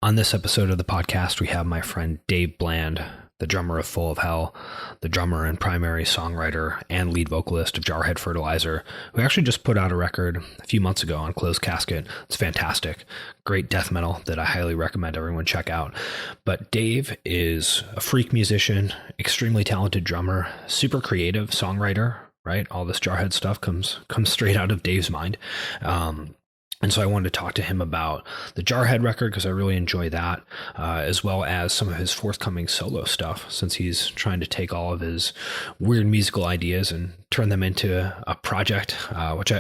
On this episode of the podcast, we have my friend Dave Bland, the drummer of Full of Hell, the drummer and primary songwriter and lead vocalist of Jarhead Fertilizer, who actually just put out a record a few months ago on Closed Casket. It's fantastic. Great death metal that I highly recommend everyone check out. But Dave is a freak musician, extremely talented drummer, super creative songwriter, right? All this Jarhead stuff comes straight out of Dave's mind. And so I wanted to talk to him about the Jarhead record because I really enjoy that, as well as some of his forthcoming solo stuff, since he's trying to take all of his weird musical ideas and turn them into a project,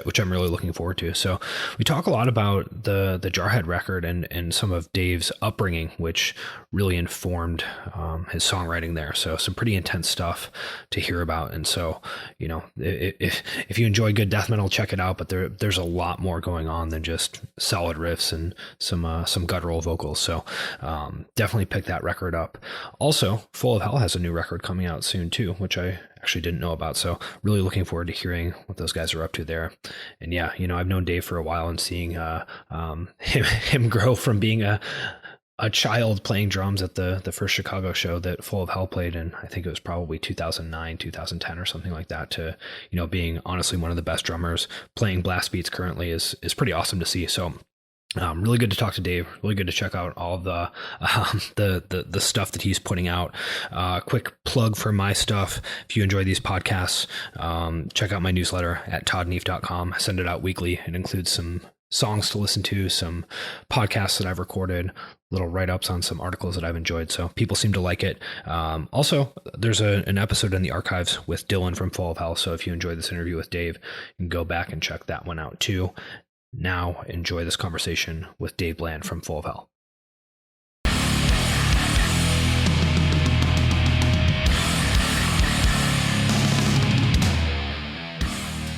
which I'm really looking forward to. So we talk a lot about the Jarhead record and some of Dave's upbringing, which really informed his songwriting there. So some pretty intense stuff to hear about. And so, you know, if you enjoy good death metal, check it out. But there's a lot more going on than just solid riffs and some guttural vocals. So definitely pick that record up. Also, Full of Hell has a new record coming out soon too, which I actually didn't know about. So really looking forward to hearing what those guys are up to there. And yeah, you know, I've known Dave for a while and seeing him grow from being a child playing drums at the first Chicago show that Full of Hell played in, I think it was probably 2009, 2010 or something like that, to, you know, being honestly one of the best drummers playing blast beats currently is pretty awesome to see. So really good to talk to Dave. Really good to check out all of the stuff that he's putting out. Quick plug for my stuff. If you enjoy these podcasts, check out my newsletter at toddneef.com. I send it out weekly. It includes some songs to listen to, some podcasts that I've recorded, little write-ups on some articles that I've enjoyed. So people seem to like it. Also, there's an episode in the archives with Dylan from Full of Hell. So if you enjoyed this interview with Dave, you can go back and check that one out too. Now enjoy this conversation with Dave Bland from Full of Hell.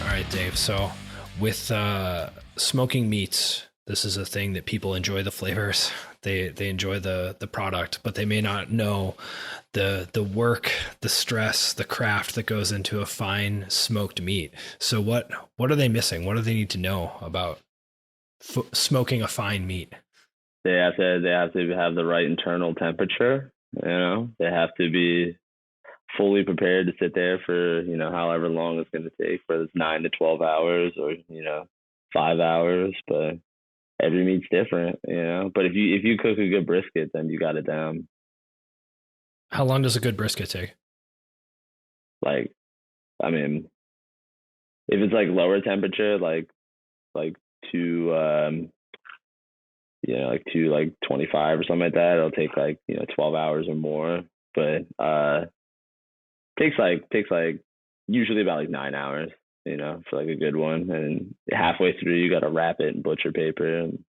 All right, Dave. So with smoking meats, this is a thing that people enjoy the flavors. They enjoy the product, but they may not know the work, the stress, the craft that goes into a fine smoked meat. So what are they missing? What do they need to know about smoking a fine meat? They have to have the right internal temperature. You know, they have to be fully prepared to sit there for, you know, however long it's going to take, whether it's 9 to 12 hours or, you know, 5 hours. But every meat's different, you know. But if you cook a good brisket, then you got it down. How long does a good brisket take? Like, I mean, if it's like lower temperature, like to you know, like to like 25 or something like that, it'll take like, you know, 12 hours or more. But takes like usually about like 9 hours, you know, for like a good one. And halfway through, you got to wrap it in butcher paper and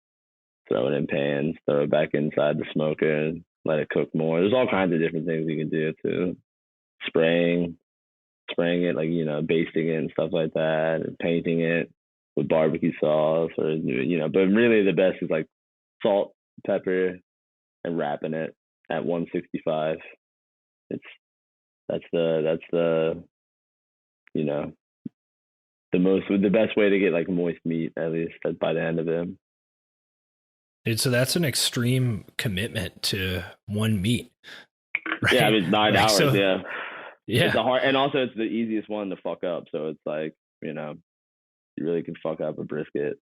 throw it in pans, throw it back inside the smoker and let it cook more. There's all kinds of different things you can do to spraying it, like, you know, basting it and stuff like that, and painting it with barbecue sauce, or, you know, but really the best is like salt, pepper, and wrapping it at 165. That's the you know, the best way to get like moist meat, at least by the end of it. Dude, so that's an extreme commitment to one meat. Right? Yeah, I mean, 9 hours. So, yeah. It's and also it's the easiest one to fuck up. So it's like, you know, you really can fuck up a brisket.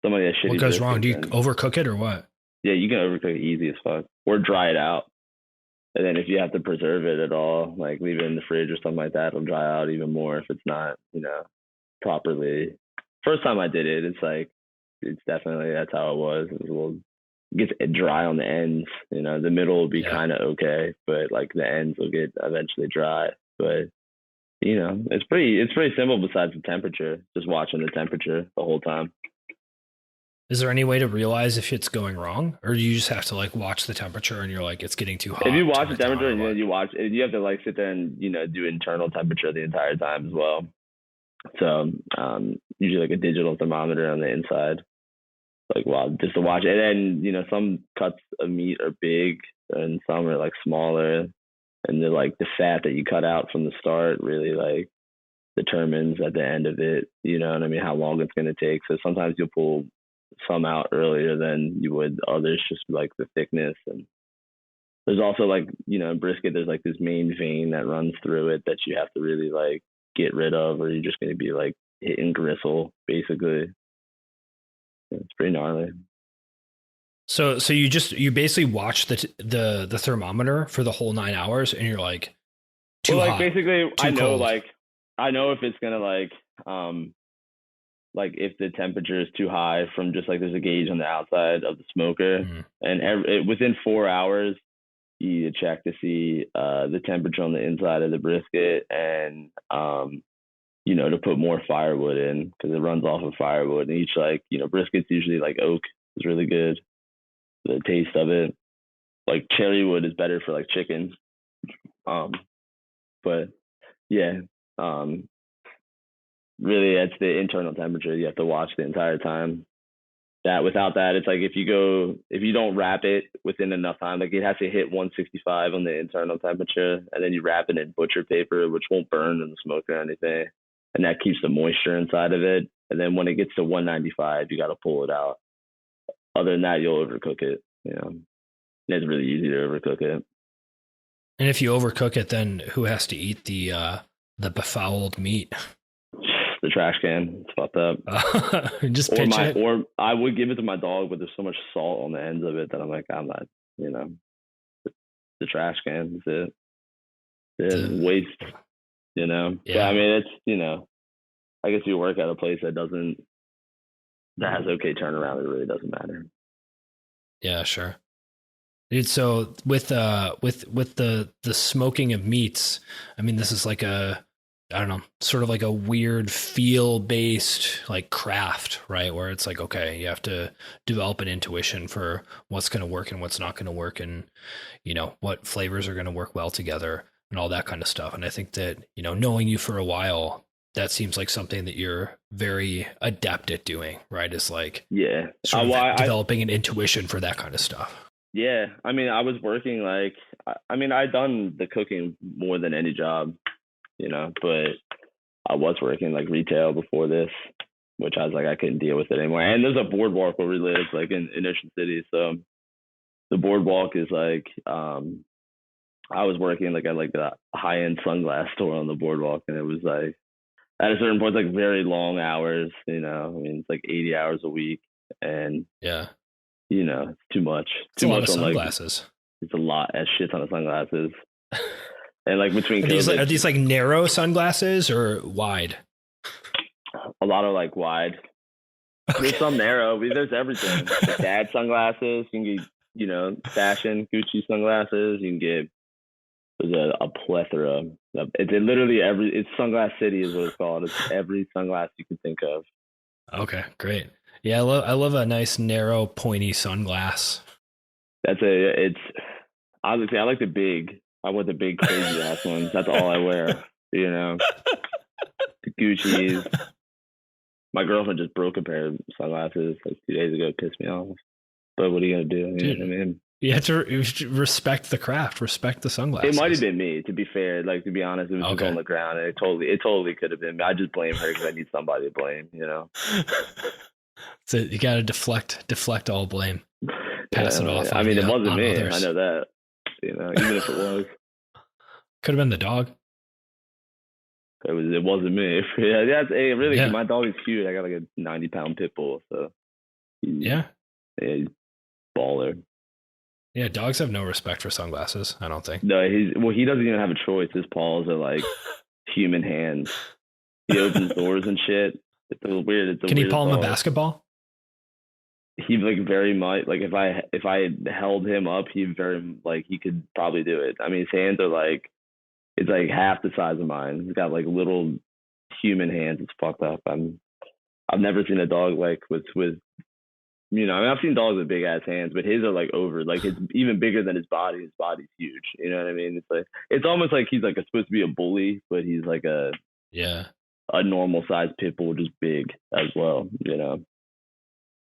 Somebody has shitty. What goes wrong? Do you overcook it or what? Yeah, you can overcook it easy as fuck, or dry it out. And then if you have to preserve it at all, like leave it in the fridge or something like that, it'll dry out even more if it's not, you know, properly. First time I did it, it's like, it's definitely, that's how it was. It was a little, it gets dry on the ends, you know, the middle will be kind of okay, but like the ends will get eventually dry. But, you know, it's pretty simple besides the temperature, just watching the temperature the whole time. Is there any way to realize if it's going wrong, or do you just have to like watch the temperature and you're like, it's getting too hot? If you watch the temperature and you watch, you have to like sit there and, you know, do internal temperature the entire time as well. So usually like a digital thermometer on the inside, like, well, just to watch it. And then, you know, some cuts of meat are big and some are like smaller, and they're like the fat that you cut out from the start really like determines at the end of it, you know what I mean, how long it's going to take. So sometimes you'll pull some out earlier than you would others, just like the thickness. And there's also like, in brisket, there's like this main vein that runs through it that you have to really like get rid of, or you're just going to be like hitting gristle basically. It's pretty gnarly. So you basically watch the thermometer for the whole 9 hours, and you're like, too hot, basically, I know cold. I know if it's gonna like if the temperature is too high from just like there's a gauge on the outside of the smoker, and within 4 hours you check to see the temperature on the inside of the brisket, and to put more firewood in because it runs off of firewood. And each brisket's usually like oak is really good. The taste of it, like cherry wood, is better for like chicken. But yeah, really, it's the internal temperature you have to watch the entire time. Without that, it's like if you don't wrap it within enough time, like it has to hit 165 on the internal temperature, and then you wrap it in butcher paper, which won't burn in the smoke or anything, and that keeps the moisture inside of it. And then when it gets to 195, you got to pull it out. Other than that, you'll overcook it. And it's really easy to overcook it. And if you overcook it, then who has to eat the befouled meat? The trash can. It's fucked up. Just pitch it. Or I would give it to my dog, but there's so much salt on the ends of it that I'm like, I'm not. The trash can. That's it. Waste. Yeah. But, I mean, it's I guess you work at a place that has okay turnaround. It really doesn't matter. Yeah, sure. Dude, so with the smoking of meats, I mean, this is like sort of like a weird feel-based like craft, right? Where it's like, okay, you have to develop an intuition for what's going to work and what's not going to work, and what flavors are going to work well together and all that kind of stuff. And I think that knowing you for a while, that seems like something that you're very adept at doing, right? Is like sort of developing an intuition for that kind of stuff. Yeah, I mean, I was working I'd done the cooking more than any job, but I was working like retail before this, which I was like, I couldn't deal with it anymore. And there's a boardwalk where we live, like in Ocean City, so the boardwalk is like, I was working like at like a high-end sunglass store on the boardwalk, and it was like at a certain point, it's like very long hours. I mean, it's like 80 hours a week, and it's too much. It's too much on sunglasses. It's a lot. A shit ton of sunglasses. And like between are these like narrow sunglasses or wide? A lot of like wide. Okay. There's some narrow. There's everything. Like dad sunglasses. You can get fashion Gucci sunglasses. You can get. There's a plethora. It's literally it's Sunglass City is what it's called. It's every sunglass you can think of. Okay, great. Yeah, I love a nice narrow pointy sunglass. Honestly, I like the big. I want the big crazy ass ones. That's all I wear. The Gucci's. My girlfriend just broke a pair of sunglasses like 2 days ago. Pissed me off. But what are you gonna do? Dude, know what I mean? You have to respect the craft, respect the sunglasses. It might have been me, to be fair. Like, to be honest, it was just on the ground, and it totally could have been me. I just blame her because I need somebody to blame. So you got to deflect all blame, pass it off. I mean, it wasn't me. Others. I know that. Even if it was, could have been the dog. It wasn't me. Really. My dog is cute. I got like a 90-pound pit bull, so he's baller. Yeah, dogs have no respect for sunglasses, I don't think. No, he doesn't even have a choice. His paws are like human hands. He opens doors and shit. It's a little weird. Can you palm a basketball? He like very much like if I held him up, he could probably do it. I mean, his hands are like it's like half the size of mine. He's got like little human hands. It's fucked up. I've never seen a dog like with I mean, I've seen dogs with big ass hands, but his are like it's even bigger than his body. His body's huge. You know what I mean? It's like it's almost like he's like supposed to be a bully, but he's like a normal sized pit bull, just big as well.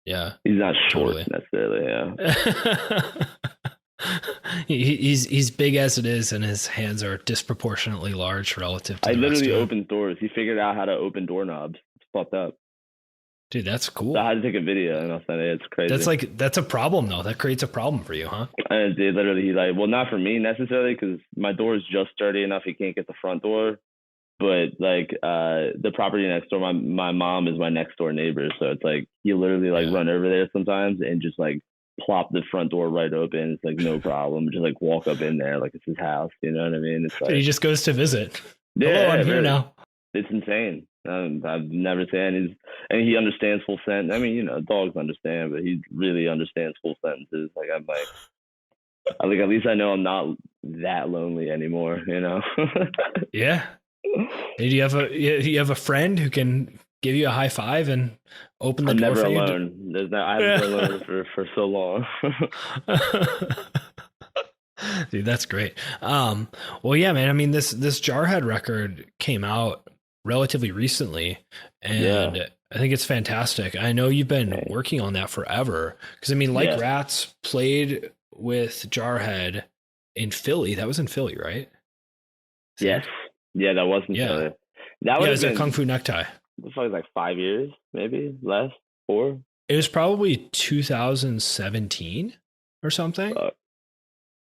Yeah. He's not short necessarily. Yeah. He's big as it is, and his hands are disproportionately large relative to. I literally opened doors. He figured out how to open doorknobs. It's fucked up. Dude, that's cool. So I had to take a video and I'll send it. It's crazy. That's a problem though. That creates a problem for you, huh? And dude, literally, he's like, well, not for me necessarily, because my door is just sturdy enough. He can't get the front door. But like the property next door, my mom is my next door neighbor. So it's like he literally like run over there sometimes and just like plop the front door right open. It's like no problem. Just like walk up in there like it's his house. You know what I mean? It's like He just goes to visit. yeah, Hello, I'm here now. It's insane. I've never seen and he understands full sentence. I mean, you know, dogs understand, but he really understands full sentences. Like I'm like, I think at least I know I'm not that lonely anymore. You know? Yeah. Do you have a friend who can give you a high five and open the door never for you? Alone. I haven't been alone for so long. Dude, that's great. Well, yeah, man. I mean, this Jarhead record came out relatively recently, and I think it's fantastic. I know you've been working on that forever, because I mean, Like Rats played with Jarhead in Philly. That was in Philly, right? Yes. Yeah, that was in Philly. That was a Kung Fu Necktie. It was like 5 years, maybe less, 4. It was probably 2017 or something.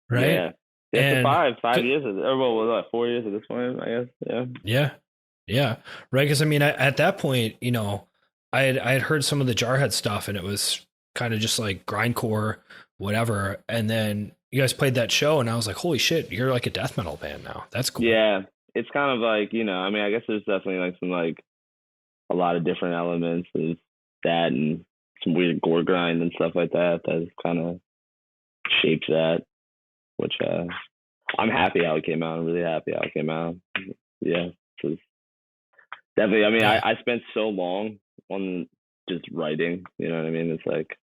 Right? Yeah. And 5 years. Or well, 4 years at this point, I guess. Yeah. Right. Because I mean, at that point, you know, I had heard some of the Jarhead stuff, and it was kind of just like grindcore, whatever. And then you guys played that show, and I was like, holy shit, you're like a death metal band now. That's cool. Yeah. It's kind of like, you know, I mean, I guess there's definitely like some like a lot of different elements of that and some weird gore grind and stuff like that kind of shaped that, which I'm happy how it came out. I'm really happy how it came out. Yeah. So definitely, I mean, I spent so long on just writing, you know what I mean? It's like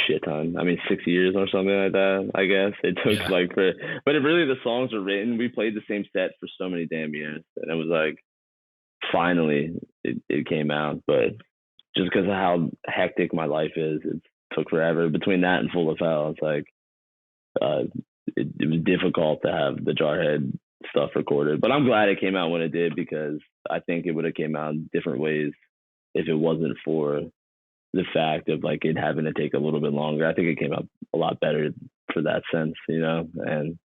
shit ton. I mean, 6 years or something like that, I guess. It took but really the songs were written. We played the same set for so many damn years. And it was like, finally, it came out. But just because of how hectic my life is, it took forever. Between that and Full of Hell, it's like, it was difficult to have the Jarhead stuff recorded. But I'm glad it came out when it did, because I think it would have came out in different ways if it wasn't for the fact of like it having to take a little bit longer. I think it came out a lot better for that sense, you know. And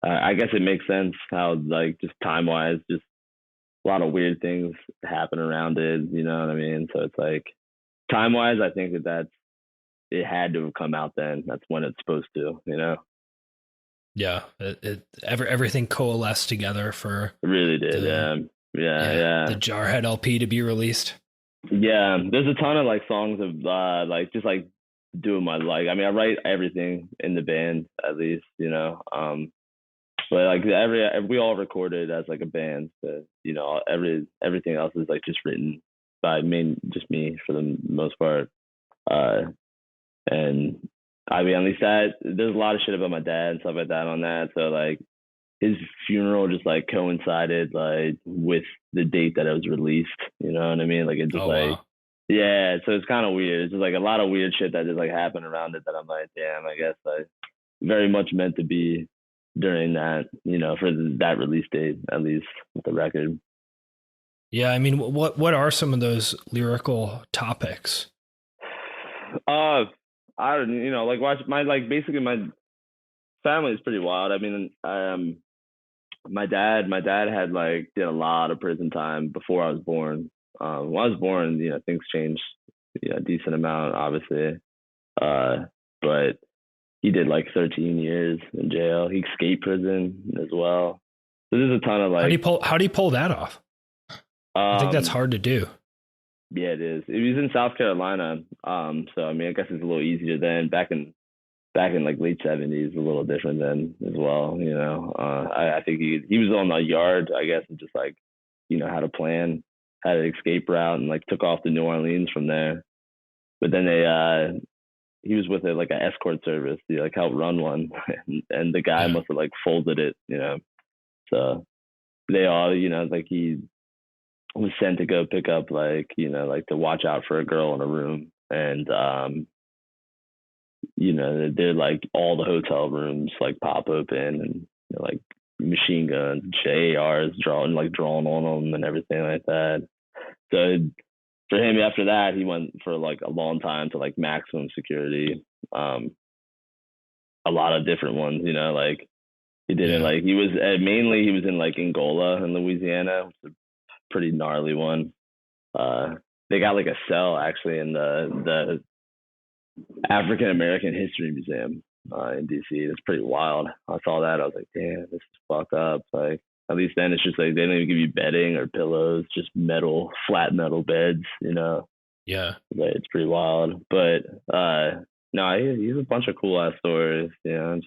I guess it makes sense how like just time wise, just a lot of weird things happen around it, you know what I mean? So it's like time wise, I think that it had to have come out then. That's when it's supposed to, you know. Yeah, everything coalesced together for it really did. Yeah. The Jarhead LP to be released. Yeah, there's a ton of like songs of like just like doing my like. I mean, I write everything in the band at least, you know. But like we all recorded as like a band. So, you know, everything else is like just written by just me for the most part. And I mean, at least there's a lot of shit about my dad and stuff like that on that. So like his funeral just like coincided like with the date that it was released. You know what I mean? Like it just wow. Yeah. So it's kind of weird. It's just like a lot of weird shit that just like happened around it that I'm like, damn, I guess I very much meant to be during that, you know, for that release date, at least with the record. Yeah. I mean, what are some of those lyrical topics? I don't, you know, like basically my family is pretty wild. I mean, my dad had like did a lot of prison time before I was born. When I was born, you know, things changed, you know, a decent amount, obviously. But he did like 13 years in jail. He escaped prison as well. So there's a ton of like. How do you pull that off? I think that's hard to do. Yeah, it is. It was in South Carolina. So I mean, I guess it's a little easier then. Back in like late 70s, a little different then as well. You know, I think he was on the yard, I guess, and just like, you know, had an escape route and like took off to New Orleans from there. But then he was with like an escort service. He like helped run one, and the guy must have like folded it, you know. So they all, you know, like he was sent to go pick up like, you know, like to watch out for a girl in a room. And you know, they're like all the hotel rooms like pop open and, you know, like machine guns, ARs drawn on them and everything like that. So for him, after that, he went for like a long time to like maximum security. A lot of different ones, you know, like he didn't like, he was mainly, he was in like Angola and Louisiana, which is a pretty gnarly one. They got like a cell actually in the African American History Museum in DC. It's pretty wild. I saw that. I was like, damn, this is fucked up. Like, at least then it's just like they don't even give you bedding or pillows, just metal, flat metal beds, you know. Yeah. But it's pretty wild. But no, he's a bunch of cool ass stories, you know.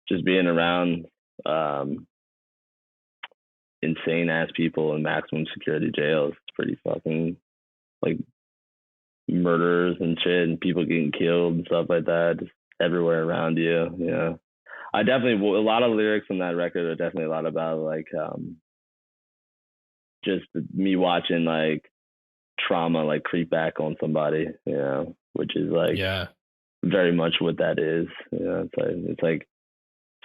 Just being around insane ass people in maximum security jails. It's pretty fucking like murders and shit and people getting killed and stuff like that, just everywhere around you. Yeah. I definitely, a lot of lyrics on that record are definitely a lot about like just me watching like trauma like creep back on somebody, you know, which is like very much what that is. You know, it's like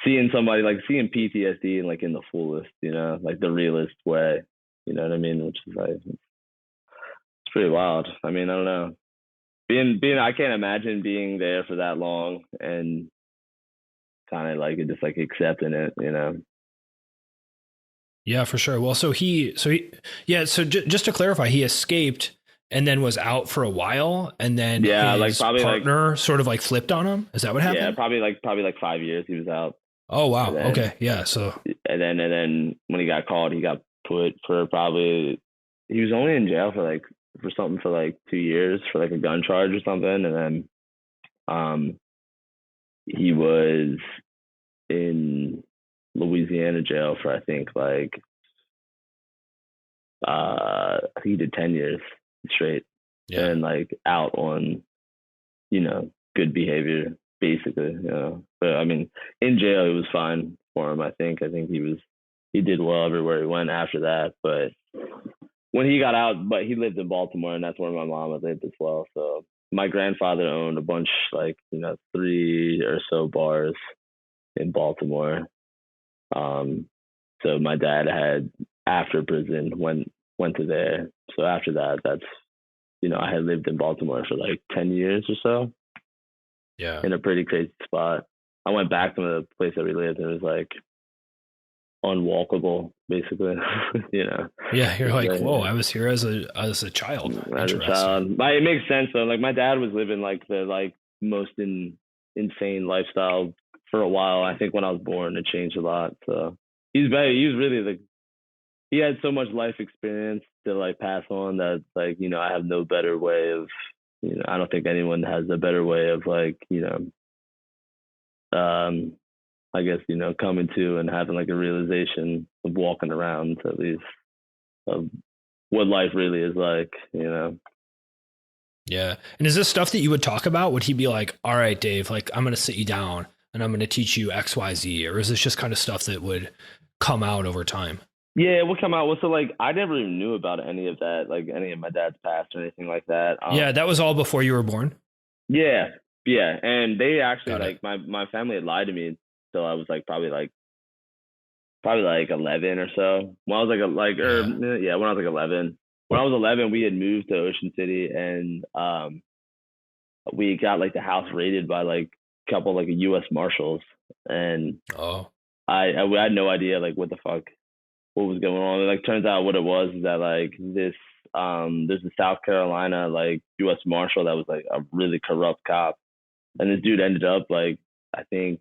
seeing somebody, like seeing PTSD and like in the fullest, you know, like the realest way, you know what I mean? Which is like, it's pretty wild. I mean, I don't know. Being, I can't imagine being there for that long and kind of like just like accepting it, you know? Yeah, for sure. Well, so just to clarify, he escaped and then was out for a while, and then his partner sort of like flipped on him. Is that what happened? Yeah, probably like 5 years he was out. Oh wow. Then, okay. Yeah. So and then when he got called, he got put for probably, he was only in jail for 2 years for like a gun charge or something, and then he was in Louisiana jail for I think he did 10 years straight, and like out on, you know, good behavior basically, you know. But I mean, in jail it was fine for him. I think he did well everywhere he went after that. But when he got out, but he lived in Baltimore, and that's where my mom lived as well. So my grandfather owned a bunch, like, you know, 3 or so bars in Baltimore. So my dad had, after prison, went to there. So after that, that's, you know, I had lived in Baltimore for like 10 years or so. Yeah. In a pretty crazy spot. I went back to the place that we lived, and it was like unwalkable, basically. You know. Yeah, you're like, whoa! I was here as a child. As a child, but it makes sense though. Like my dad was living like the most insane lifestyle for a while. I think when I was born, it changed a lot. So he had so much life experience to like pass on that, like, you know, I have no better way of, you know, I don't think anyone has a better way of like, you know, I guess, you know, coming to and having like a realization of walking around, at least, of what life really is like, you know. Yeah. And is this stuff that you would talk about? Would he be like, all right, Dave, like, I'm going to sit you down and I'm going to teach you X, Y, Z? Or is this just kind of stuff that would come out over time? Yeah, it would come out. Well, so like, I never even knew about any of that, like any of my dad's past or anything like that. Yeah, that was all before you were born? Yeah. And they actually, like, my family had lied to me until I was like, probably like 11 or so. When I was when I was like 11. When I was 11, we had moved to Ocean City, and we got like the house raided by like a couple like U.S. Marshals, and I had no idea like what was going on. It like turns out what it was is that like there's a South Carolina like U.S. Marshal that was like a really corrupt cop, and this dude ended up like, I think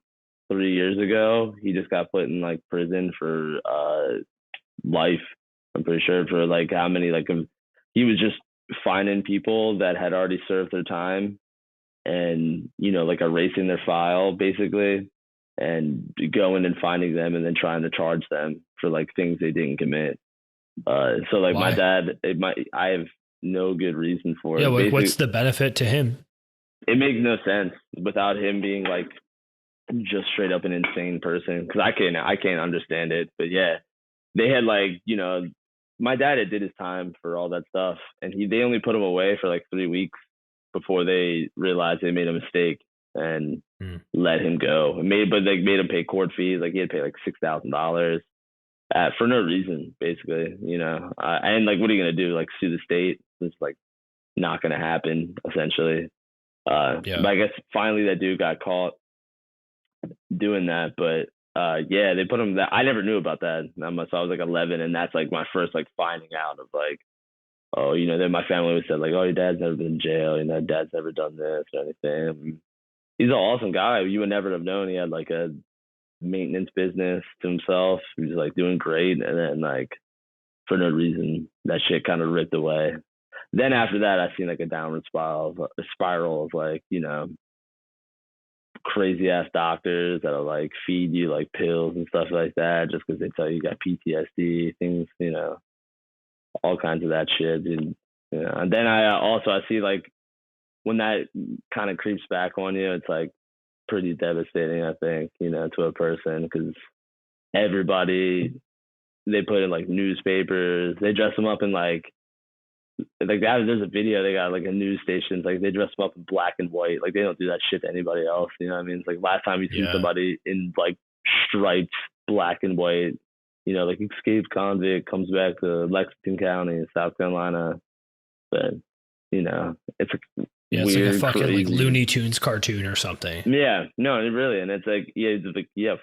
3 years ago, he just got put in like prison for life. I'm pretty sure for like how many, like, he was just finding people that had already served their time and, you know, like erasing their file basically, and going and finding them and then trying to charge them for like things they didn't commit. So like, why? My dad, I have no good reason for it. Yeah, like, what's the benefit to him? It makes no sense without him being like just straight up an insane person, because I can't understand it. But yeah, they had like, you know, my dad had did his time for all that stuff, and they only put him away for like 3 weeks before they realized they made a mistake and let him go. But they made him pay court fees. Like, he had to pay like $6,000 for no reason, basically, you know. And like, what are you gonna do? Like, sue the state? It's like not going to happen, essentially. But I guess finally that dude got caught doing that. But yeah, they put him that. I never knew about that. So I was like 11, and that's like my first like finding out of like, oh, you know, then my family would say like, oh, your dad's never been in jail, you know, dad's never done this or anything. He's an awesome guy. You would never have known he had like a maintenance business to himself. He was like doing great, and then like for no reason that shit kind of ripped away. Then after that, I seen like a downward spiral of like, you know, crazy ass doctors that'll like feed you like pills and stuff like that just because they tell you got PTSD, things, you know, all kinds of that shit. And, you know, and then I see like when that kind of creeps back on you, it's like pretty devastating, I think, you know, to a person, because everybody, they put in like newspapers, they dress them up in like that. There's a video, they got like a news station, like they dress them up in black and white, like they don't do that shit to anybody else, you know what I mean? It's like last time you see somebody in like striped black and white, you know, like escaped convict comes back to Lexington County, South Carolina, but you know, it's a it's weird, like a fucking crazy, like Looney Tunes cartoon or something. Yeah, no, it really, and it's like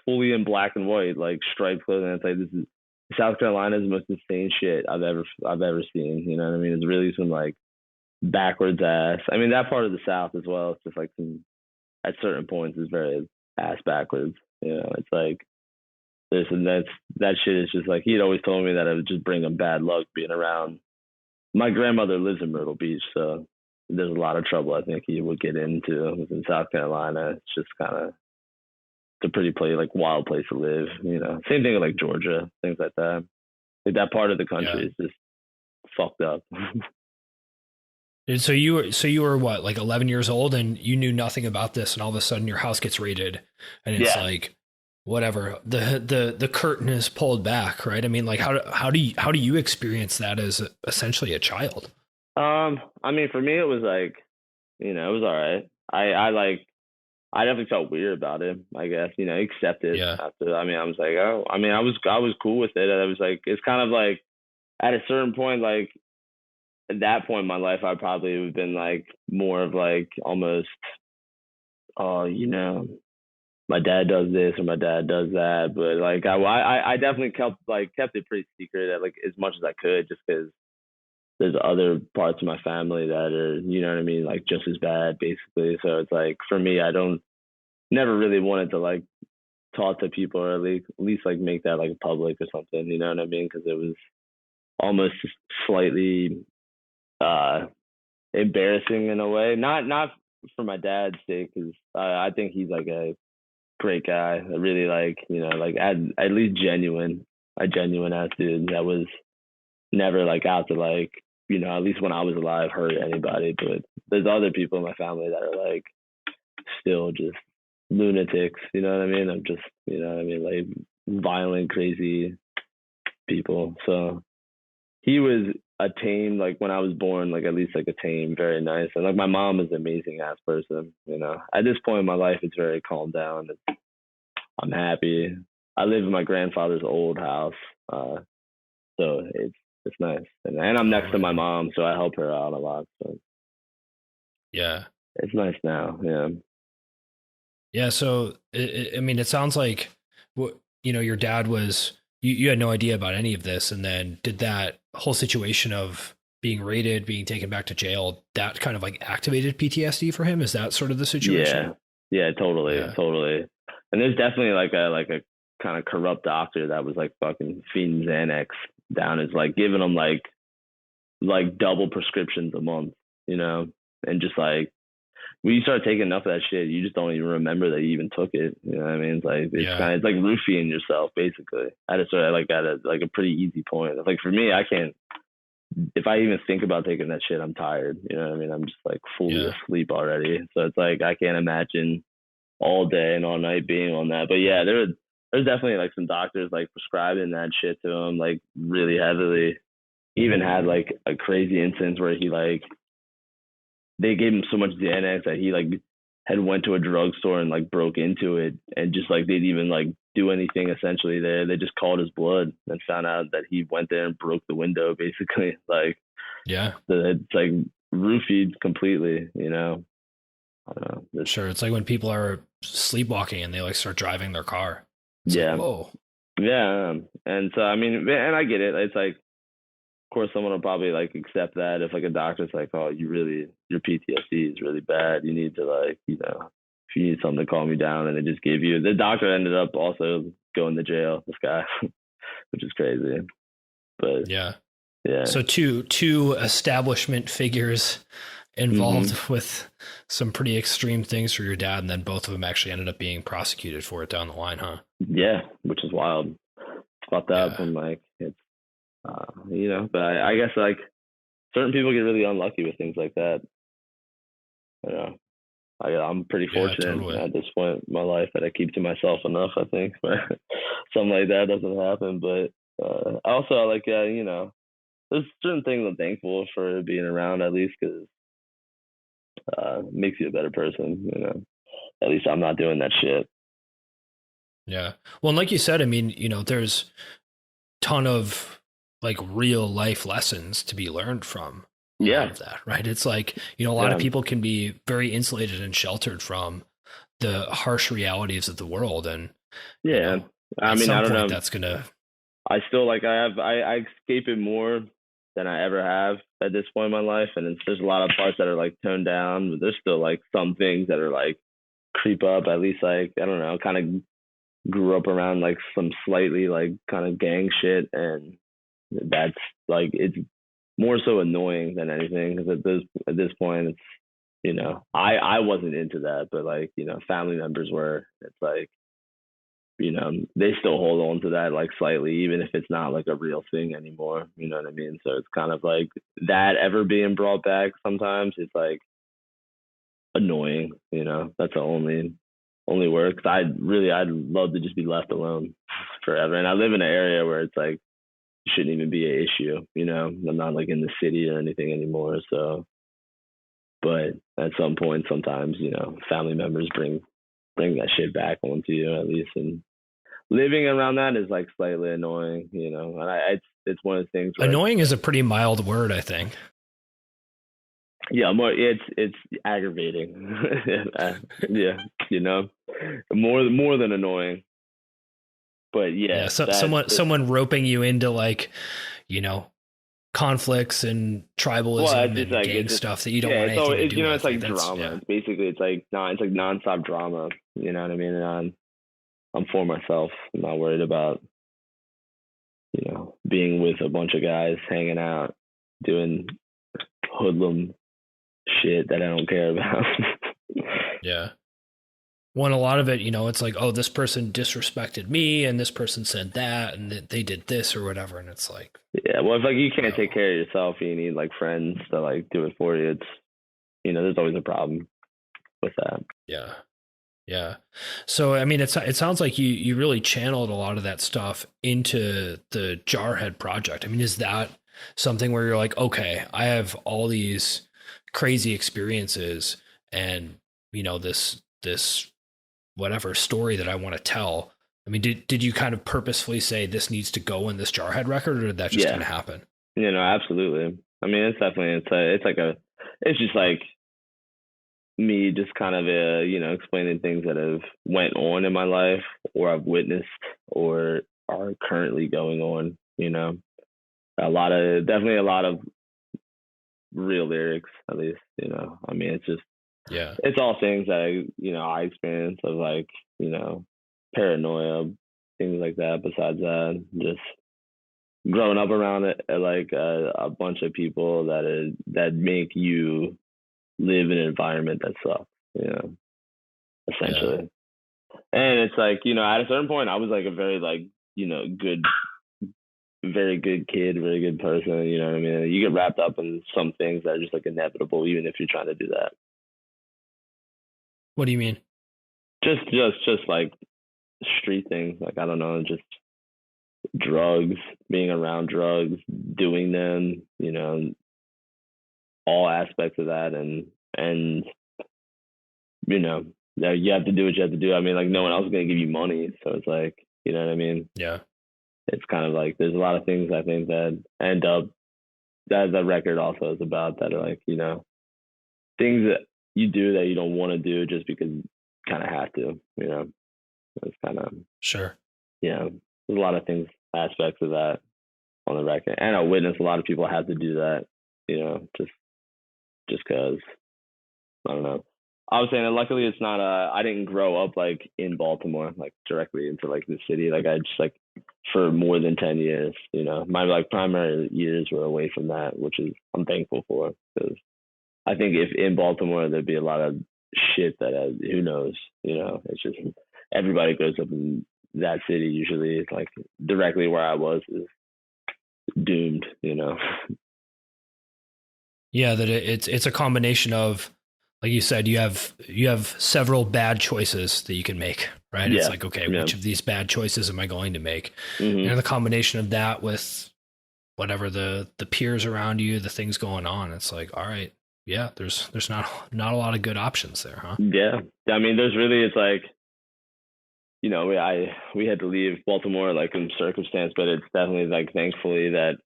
fully in black and white, like striped clothing. It's like, this is South Carolina is the most insane shit I've ever seen. You know what I mean? It's really some like backwards ass. I mean, that part of the South as well. It's just like some, at certain points, is very ass backwards. You know, it's like this and that shit is just like, he'd always told me that it would just bring him bad luck being around. My grandmother lives in Myrtle Beach, so there's a lot of trouble I think he would get into in South Carolina. It's just kind of, it's a pretty like wild place to live, you know. Same thing with like Georgia, things like that. Like that part of the country is just fucked up. And so you were what, like 11 years old, and you knew nothing about this, and all of a sudden your house gets raided, and it's like, whatever, the curtain is pulled back, right? I mean, like how do you experience that as essentially a child? I mean, for me, it was like, you know, it was all right. I definitely felt weird about it, I guess, you know, accepted after. I mean, I was like, oh, I mean, I was cool with it. I was like, it's kind of like at a certain point, like at that point in my life, I probably would have been like more of like almost, oh, you know, my dad does this or my dad does that. But like, I definitely kept it pretty secret, like as much as I could, just because there's other parts of my family that are, you know what I mean, like just as bad, basically. So it's like, for me, never really wanted to like talk to people, or at least like make that like public or something, you know what I mean? Because it was almost slightly embarrassing in a way. Not for my dad's sake, because I think he's like a great guy. I really like, you know, like at least a genuine ass dude that was never like out to like, you know, at least when I was alive, hurt anybody. But there's other people in my family that are like still just lunatics, you know what I mean? I'm just, you know what I mean, like violent, crazy people. So he was a tame, like when I was born, like at least like a tame, very nice. And like my mom is an amazing ass person, you know. At this point in my life, it's very calmed down. I'm happy. I live in my grandfather's old house, so it's nice, and I'm next to my mom, so I help her out a lot. So yeah, it's nice now. Yeah. So I mean, it sounds like, you know, your dad was, you had no idea about any of this, and then did that whole situation of being raided, being taken back to jail, that kind of like activated PTSD for him? Is that sort of the situation? Yeah, totally. And there's definitely like a kind of corrupt doctor that was like fucking feeding Xanax down, is like giving them like double prescriptions a month, you know, and just like when you start taking enough of that shit, you just don't even remember that you even took it. You know what I mean? It's like it's like roofing yourself, basically. At a pretty easy point. It's like for me, I can't. If I even think about taking that shit, I'm tired. You know what I mean? I'm just like fully asleep already. So it's like I can't imagine all day and all night being on that. But yeah, there's definitely like some doctors like prescribing that shit to him like really heavily. He even had like a crazy instance where he like, they gave him so much Xanax that he like had went to a drugstore and like broke into it, and just like they didn't even like do anything essentially there. They just called his blood and found out that he went there and broke the window, basically. Like Yeah. It's like roofied completely, you know. I don't know. Sure. It's like when people are sleepwalking and they like start driving their car. It's like, Yeah. whoa. Yeah. And so, I mean, and I get it. It's like, of course, someone will probably like accept that if like a doctor's like, oh, your PTSD is really bad. You need to like, you know, if you need something to calm you down, and they just gave you. The doctor ended up also going to jail. This guy, which is crazy. But Yeah. yeah. So two establishment figures involved with some pretty extreme things for your dad, and then both of them actually ended up being prosecuted for it down the line, huh? Yeah, which is wild. Fucked up, and like it's you know, but I guess like certain people get really unlucky with things like that. You know, I'm pretty fortunate totally. at this point in my life that I keep to myself enough, I think, where something like that doesn't happen. But also, like, you know, there's certain things I'm thankful for being around, at least, because it makes you a better person. You know, at least I'm not doing that shit. Yeah. Well, and like you said, I mean, you know, there's ton of like real life lessons to be learned from a lot of that, right? It's like, you know, a lot of people can be very insulated and sheltered from the harsh realities of the world. And yeah, you know, I mean, I don't know. That's gonna. I still like I escape it more than I ever have at this point in my life, and there's a lot of parts that are like toned down, but there's still like some things that are like creep up. At least like I don't know, kind of grew up around like some slightly like kind of gang shit, and that's like it's more so annoying than anything, because at this point it's, you know, I wasn't into that, but like, you know, family members were. It's like, you know, they still hold on to that like slightly, even if it's not like a real thing anymore. You know what I mean? So it's kind of like that ever being brought back sometimes it's like annoying, you know. That's the only word, because I'd love to just be left alone forever. And I live in an area where it's like it shouldn't even be an issue, you know. I'm not like in the city or anything anymore, so. But at some point, sometimes, you know, family members bring that shit back onto you, at least, and living around that is like slightly annoying, you know. And it's one of the things. Annoying is a pretty mild word, I think. Yeah, more it's aggravating. Yeah, you know, more than annoying. But yeah, someone roping you into like, you know, conflicts and tribalism and like, gang stuff that you don't want anything to do you know, with. It's like drama. Yeah. Basically, it's like nonstop drama. You know what I mean? And I'm for myself. I'm not worried about, you know, being with a bunch of guys hanging out, doing hoodlum shit that I don't care about. Yeah. When a lot of it, you know, it's like, oh, this person disrespected me and this person said that and they did this or whatever. And it's like, yeah, well, if like you can't take care of yourself, you need like friends to like do it for you. It's, you know, there's always a problem with that. Yeah. Yeah. So, I mean, it sounds like you really channeled a lot of that stuff into the Jarhead project. I mean, is that something where you're like, okay, I have all these crazy experiences and, you know, this whatever story that I want to tell. I mean, did you kind of purposefully say this needs to go in this Jarhead record, or did that just kind of happen? You know, absolutely. I mean, it's definitely, it's just like me just kind of, you know, explaining things that have went on in my life or I've witnessed or are currently going on, you know. Definitely a lot of real lyrics, at least, you know. I mean, it's just, yeah, it's all things that I experience of like, you know, paranoia, things like that. Besides that, just growing up around it, like a bunch of people that make you live in an environment that sucks, you know, essentially. Yeah. And it's like, you know, at a certain point, I was like a very like, you know, very good kid, very good person. You know what I mean? You get wrapped up in some things that are just like inevitable, even if you're trying to do that. What do you mean? Just like street things. Like, I don't know, just drugs, being around drugs, doing them, you know, all aspects of that. And, you know, you have to do what you have to do. I mean, like, no one else is going to give you money. So it's like, you know what I mean? Yeah. It's kind of like, there's a lot of things I think that end up that the record also is about, that are like, things that you do that you don't want to do just because you kind of have to, it's kind of, Sure. there's a lot of things, aspects of that on the record. And I witness a lot of people have to do that, just because, I don't know. I was saying that luckily it's not, I didn't grow up like in Baltimore, like directly into like the city. Like I just like for more than 10 years, my like primary years were away from that, which is, I'm thankful for, because I think if in Baltimore, there'd be a lot of shit that, who knows, it's just, everybody grows up in that city. Usually it's like directly where I was is doomed, Yeah, that it's a combination of, like you said, you have several bad choices that you can make, right? Yeah. It's like, okay, which of these bad choices am I going to make? Mm-hmm. And the combination of that with whatever the peers around you, the things going on, it's like, all right, yeah, there's not a lot of good options there, huh? Yeah. I mean, there's really, it's like, we had to leave Baltimore like in circumstance, but it's definitely like thankfully that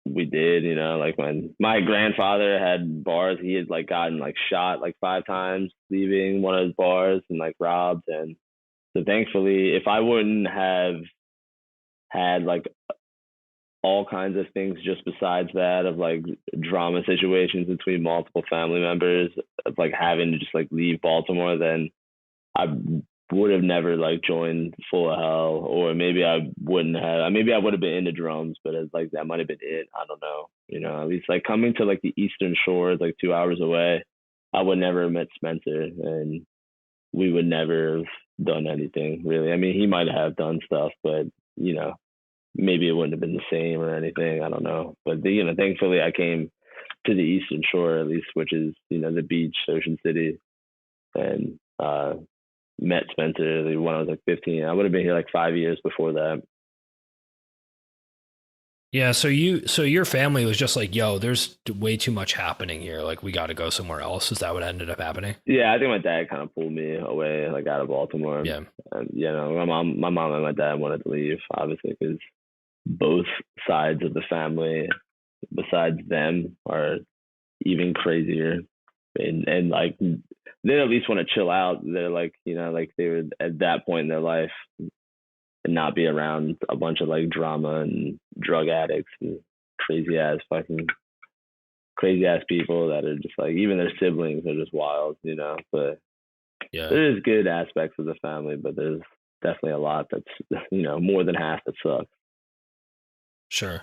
we did, like when my grandfather had bars, he had like gotten like shot like 5 times leaving one of his bars and like robbed. And so thankfully, if I wouldn't have had like all kinds of things just besides that of like drama situations between multiple family members, of like having to just like leave Baltimore, then I would have never like joined Full of Hell, or maybe I wouldn't have. Maybe I would have been into drums, but it's like that might have been it. I don't know. At least like coming to like the Eastern Shore, like 2 hours away, I would never have met Spencer, and we would never have done anything really. I mean, he might have done stuff, but maybe it wouldn't have been the same or anything. I don't know. But thankfully, I came to the Eastern Shore at least, which is the beach, Ocean City, and met Spencer when I was like 15. I would have been here like 5 years before that. Yeah, so your family was just like, yo, there's way too much happening here. Like, we got to go somewhere else. Is that what ended up happening? Yeah, I think my dad kind of pulled me away, like out of Baltimore. Yeah. And, my mom and my dad wanted to leave, obviously, because both sides of the family, besides them, are even crazier. And like, they at least want to chill out. They're like, like they were at that point in their life and not be around a bunch of like drama and drug addicts and crazy ass people that are just like, even their siblings are just wild, but yeah, there's good aspects of the family, but there's definitely a lot that's, more than half that sucks. Sure.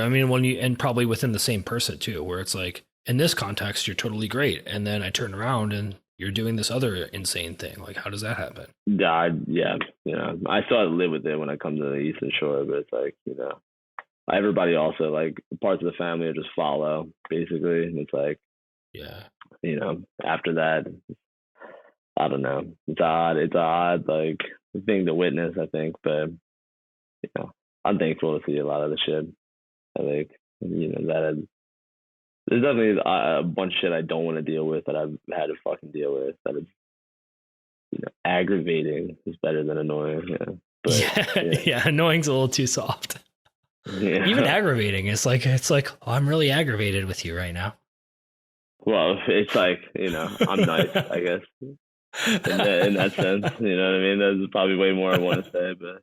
I mean, and probably within the same person too, where it's like, in this context, you're totally great. And then I turn around and you're doing this other insane thing. Like, how does that happen? Yeah. I still have to live with it when I come to the Eastern Shore, but it's like, everybody also, like, parts of the family are just follow, basically. And it's like, yeah, after that, I don't know. It's odd, like, thing to witness, I think. But, I'm thankful to see a lot of the shit. I think, there's definitely a bunch of shit I don't want to deal with that I've had to fucking deal with. That is, aggravating is better than annoying. Yeah, but, yeah, annoying's a little too soft. Yeah. Even aggravating, it's like oh, I'm really aggravated with you right now. Well, it's like, I'm nice, I guess, in that sense. You know what I mean? That's probably way more I want to say, but.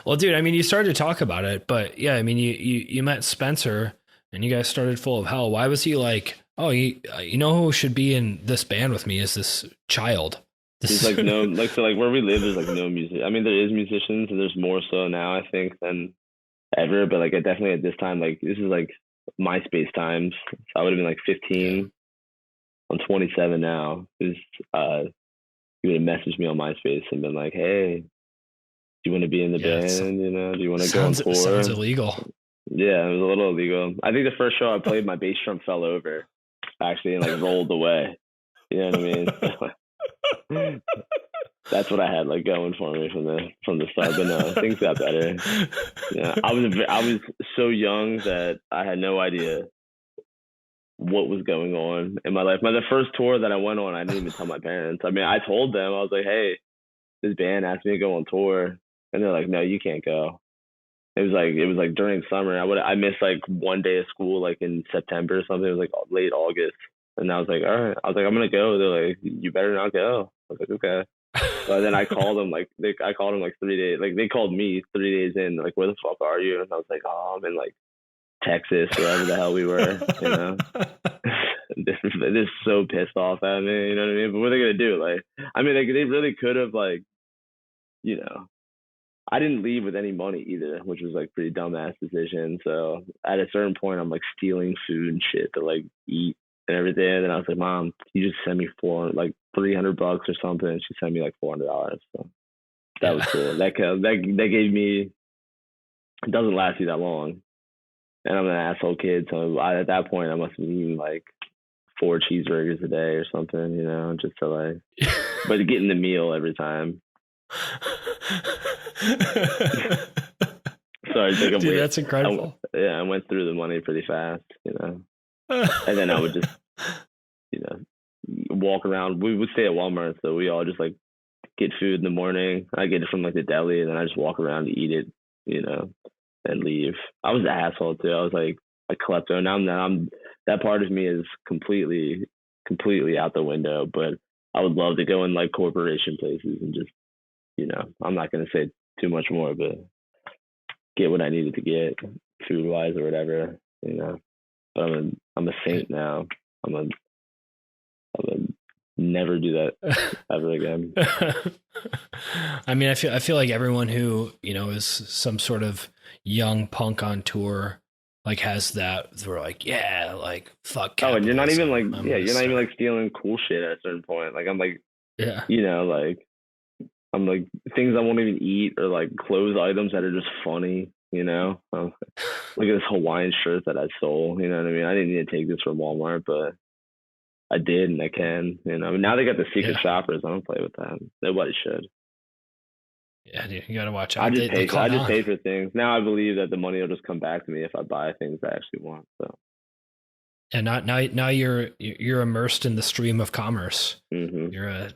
Well, dude, I mean, you started to talk about it, but yeah, I mean, you met Spencer and you guys started Full of Hell. Why was he like, oh, you know who should be in this band with me is this child? There's like no, like, so like where we live, there's like no music. I mean, there is musicians, and there's more so now, I think, than ever. But like, I definitely at this time, like, this is like MySpace times. So I would have been like 15. I'm 27 now. He would have messaged me on MySpace and been like, hey, do you want to be in the band? Do you want to go on tour? Sounds illegal. Yeah, it was a little illegal. I think the first show I played, my bass drum fell over, actually, and like rolled away. You know what I mean? That's what I had like going for me from the start. But no, things got better. Yeah, I was so young that I had no idea what was going on in my life. The first tour that I went on, I didn't even tell my parents. I mean, I told them, I was like, hey, this band asked me to go on tour. And they're like, no, you can't go. it was like during summer. I missed like one day of school like in September or something. It was like late August, and I was like, all right. I was like, I'm gonna go. They're like, you better not go. I was like, okay. But then I called them I called them like 3 days. Like they called me 3 days in. Like, where the fuck are you? And I was like, oh, I'm in like Texas, wherever the hell we were. You know, they're so pissed off at me. You know what I mean? But what are they gonna do? Like, I mean, like they really could have like, you know. I didn't leave with any money either, which was like pretty dumbass decision. So at a certain point, I'm like stealing food and shit to like eat and everything. And then I was like, Mom, can you just send me like $300 or something? And she sent me like $400. So that was cool. That gave me. It doesn't last you that long, and I'm an asshole kid. So at that point, I must have been eating like 4 cheeseburgers a day or something, you know, just to like, but getting the meal every time. So I think dude, that's incredible. I went through the money pretty fast, you know, and then I would just, you know, walk around. We would stay at Walmart, so we all just like get food in the morning. I get it from like the deli, and then I just walk around to eat it, you know, and leave. I was an asshole too. I was like a klepto. Now I'm that part of me is completely out the window. But I would love to go in like corporation places and just, you know, I'm not going to say too much more, but get what I needed to get food wise or whatever, you know. But I'm a saint now. I'm a never do that ever again. I mean, I feel like everyone who, you know, is some sort of young punk on tour, like has that. We're like, yeah, like fuck. Oh, and you're not even like, you're not even like stealing cool shit at a certain point. Like I'm like, yeah, you know, like I'm like things I won't even eat or like clothes items that are just funny, you know. Look at this Hawaiian shirt that I stole. You know what I mean? I didn't need to take this from Walmart, but I did, and I can. You know, now they got the secret shoppers. I don't play with that. Nobody should. Yeah, dude, you gotta watch out. I just pay for things. Now I believe that the money will just come back to me if I buy things I actually want. So. And now you're immersed in the stream of commerce. Mm-hmm. You're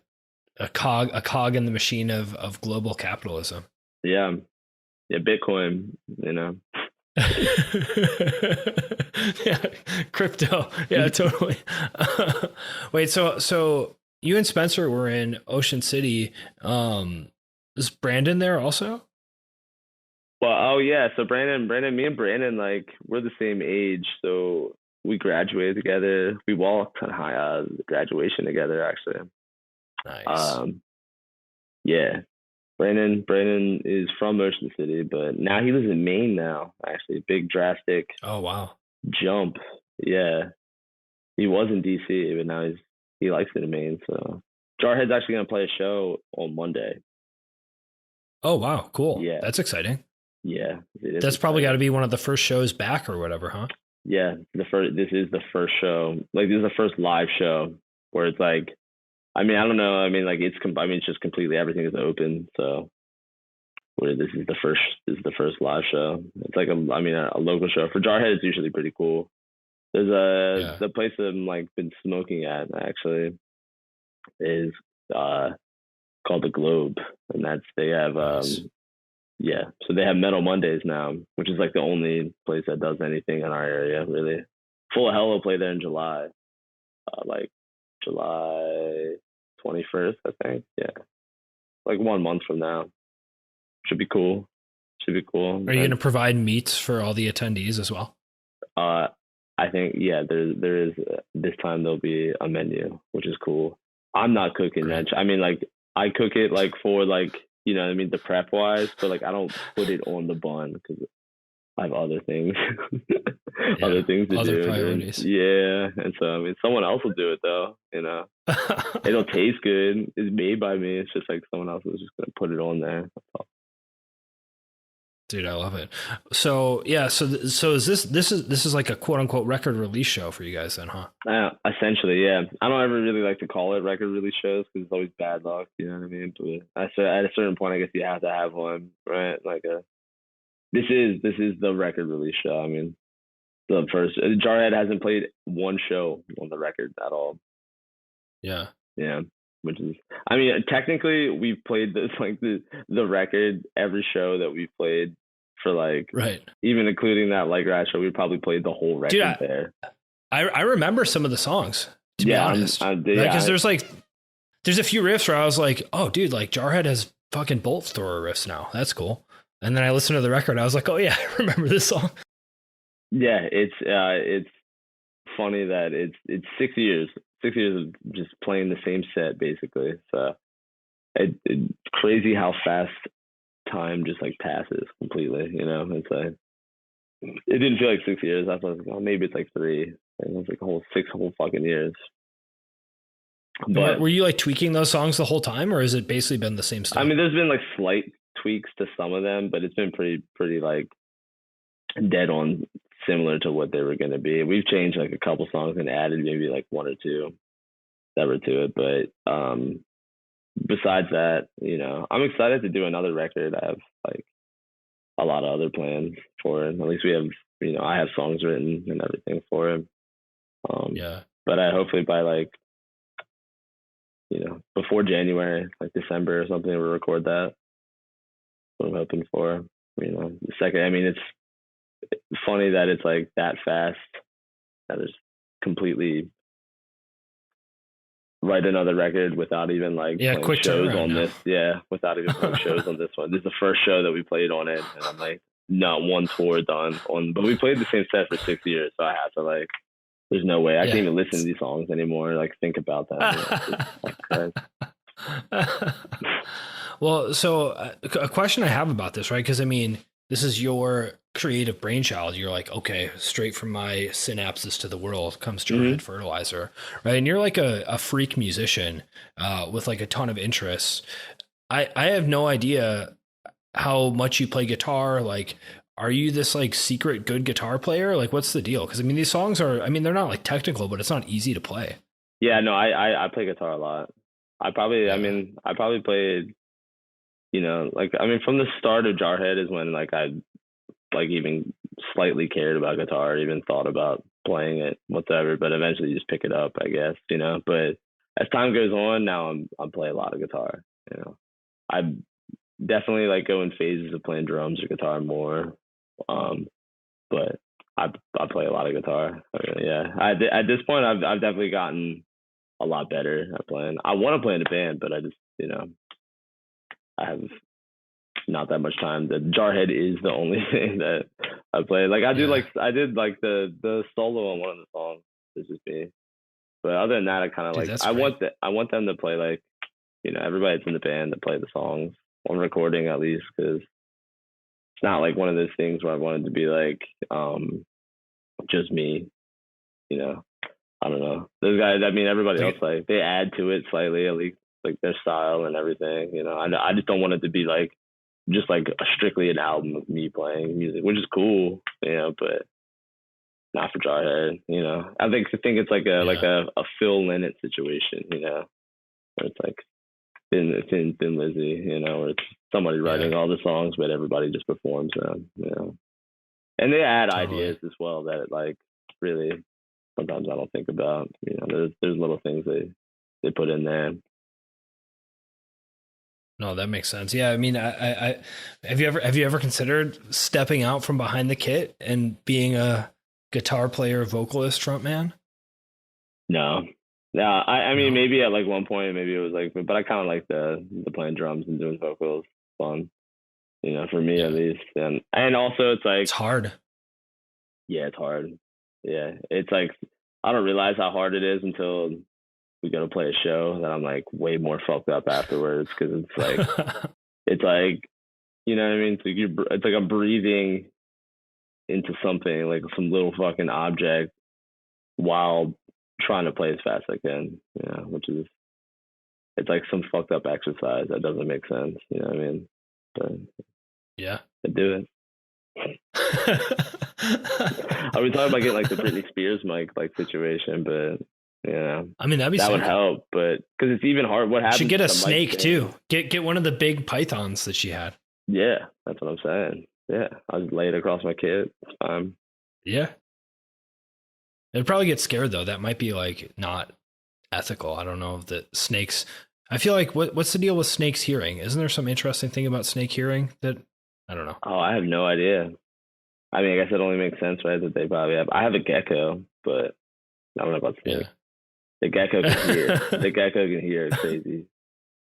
a cog in the machine of global capitalism. Yeah, Bitcoin. You know. Yeah, crypto. Yeah, totally. Wait, so you and Spencer were in Ocean City. Is Brandon there also? Well, oh yeah. So me and Brandon, like we're the same age, so we graduated together. We walked on graduation together, actually. Nice. Yeah. Brandon is from Ocean City, but now he lives in Maine now, actually. Big drastic jump. Yeah. He was in DC, but now he likes it in Maine. So Jarhead's actually gonna play a show on Monday. Oh wow, cool. Yeah. That's exciting. Yeah. That's probably gotta be one of the first shows back or whatever, huh? Yeah. This is the first show. Like this is the first live show where it's like, I mean, I don't know. I mean, like it's just completely everything is open. So, this is the first live show. It's like a local show for Jarhead. It's usually pretty cool. There's the place that I'm like been smoking at actually is called the Globe, and they have so they have Metal Mondays now, which is like the only place that does anything in our area really. Full of Hell will play there in July, like July 21st, I think. Yeah, like 1 month from now. Should be cool. Are you going to provide meats for all the attendees as well? I think there is. This time there'll be a menu, which is cool. I'm not cooking that. I mean, like I cook it like for like, you know what I mean, the prep wise, but like I don't put it on the bun because I have other things, other things to do. Priorities. And so I mean, someone else will do it though. You know, it'll taste good. It's made by me. It's just like someone else was just gonna put it on there. That's all. Dude, I love it. So yeah, so is this is like a quote unquote record release show for you guys then, huh? Essentially, yeah. I don't ever really like to call it record release shows because it's always bad luck. You know what I mean? But at a certain point, I guess you have to have one, right? Like this is the record release show. I mean, the first Jarhead hasn't played one show on the record at all. Yeah. Yeah. Which is, I mean, technically we've played this like the record every show that we've played for like, right. even including that like rat show, we probably played the whole record Dude, there. I remember some of the songs, to be honest. Because there's a few riffs where I was like, oh, dude, like Jarhead has fucking bolt thrower riffs now. That's cool. And then I listened to the record. I was like, oh yeah, I remember this song. Yeah, it's funny that it's 6 years of just playing the same set basically. So it's crazy how fast time just like passes completely. You know, it's like it didn't feel like 6 years. I thought, oh, maybe it's like 3. It was like six whole fucking years. But were you like tweaking those songs the whole time, or has it basically been the same stuff? I mean, there's been like slight tweaks to some of them, but it's been pretty like dead on similar to what they were going to be. We've changed like a couple songs and added maybe like 1 or 2 that were to it, but besides that, you know, I'm excited to do another record. I have like a lot of other plans for it. At least we have, you know, I have songs written and everything for it. But I hopefully by like, you know, before January, like December or something, we'll record that. What I'm hoping for, you know, the second. I mean, it's funny that it's like that fast. That is completely write another record without even like quick shows on this. Yeah, without even playing shows on this one. This is the first show that we played on it, and I'm like, not one tour done on. But we played the same set for 6 years, so I have to like. There's no way I can't even listen to these songs anymore. Like think about that. You know, well, so a question I have about this, right? Because I mean, this is your creative brainchild. You're like, okay, straight from my synapses to the world comes Jarhead Fertilizer, right? And you're like a freak musician with like a ton of interests. I have no idea how much you play guitar. Like, are you this like secret good guitar player? Like, what's the deal? Because I mean, these songs are, I mean, they're not like technical, but it's not easy to play. Yeah, no, I play guitar a lot. I probably played, you know, like, I mean, from the start of Jarhead is when like I like even slightly cared about guitar, even thought about playing it whatsoever, but eventually you just pick it up, I guess, you know. But as time goes on, now I'm playing a lot of guitar, you know. I definitely like go in phases of playing drums or guitar more. But I play a lot of guitar. Yeah. At this point I've definitely gotten a lot better at playing. I want to play in a band, but I just, you know, I have not that much time. The Jarhead is the only thing that I play. Like I did like the solo on one of the songs. This is me. But other than that, I kind of like I want them to play like, you know, everybody that's in the band to play the songs on recording at least, because it's not like one of those things where I wanted to be like just me, you know. I don't know. Those guys, I mean, everybody else, like they add to it slightly, at least like their style and everything, you know. I just don't want it to be like just like strictly an album of me playing music, which is cool, you know, but not for Jarhead, you know. I think it's like a Phil Lynott situation, you know, where it's like Thin Lizzy, you know, where it's somebody writing all the songs, but everybody just performs them, you know. And they add ideas as well that it like really sometimes I don't think about, you know. There's little things they put in there. No, that makes sense. Yeah, I mean, I have you ever considered stepping out from behind the kit and being a guitar player, vocalist, frontman? No. I mean, maybe at like one point, maybe it was like, but I kind of like the playing drums and doing vocals. Fun, you know, for me at least. And also it's like, it's hard. Yeah, it's hard. Yeah, it's like, I don't realize how hard it is until we go to play a show that I'm like way more fucked up afterwards, because it's like, it's like, you know what I mean? It's like I'm breathing into something, like some little fucking object, while trying to play as fast as I can, you know, which is, it's like some fucked up exercise that doesn't make sense, you know what I mean? But yeah, I do it. I was talking about getting like the Britney Spears mic like situation, but you know, I mean, that would help, but because it's even hard. What happens? Should get a snake too. Get one of the big pythons that she had. Yeah, that's what I'm saying. Yeah, I'll just lay it across my kit. Yeah. It'd probably get scared though. That might be like not ethical. I don't know if the snakes. I feel like what's the deal with snakes hearing? Isn't there some interesting thing about snake hearing that I don't know. Oh, I have no idea. I mean, I guess it only makes sense, right? That they probably have. I have a gecko, but I don't know about snake. Yeah. The gecko can hear. The gecko can hear. It's crazy.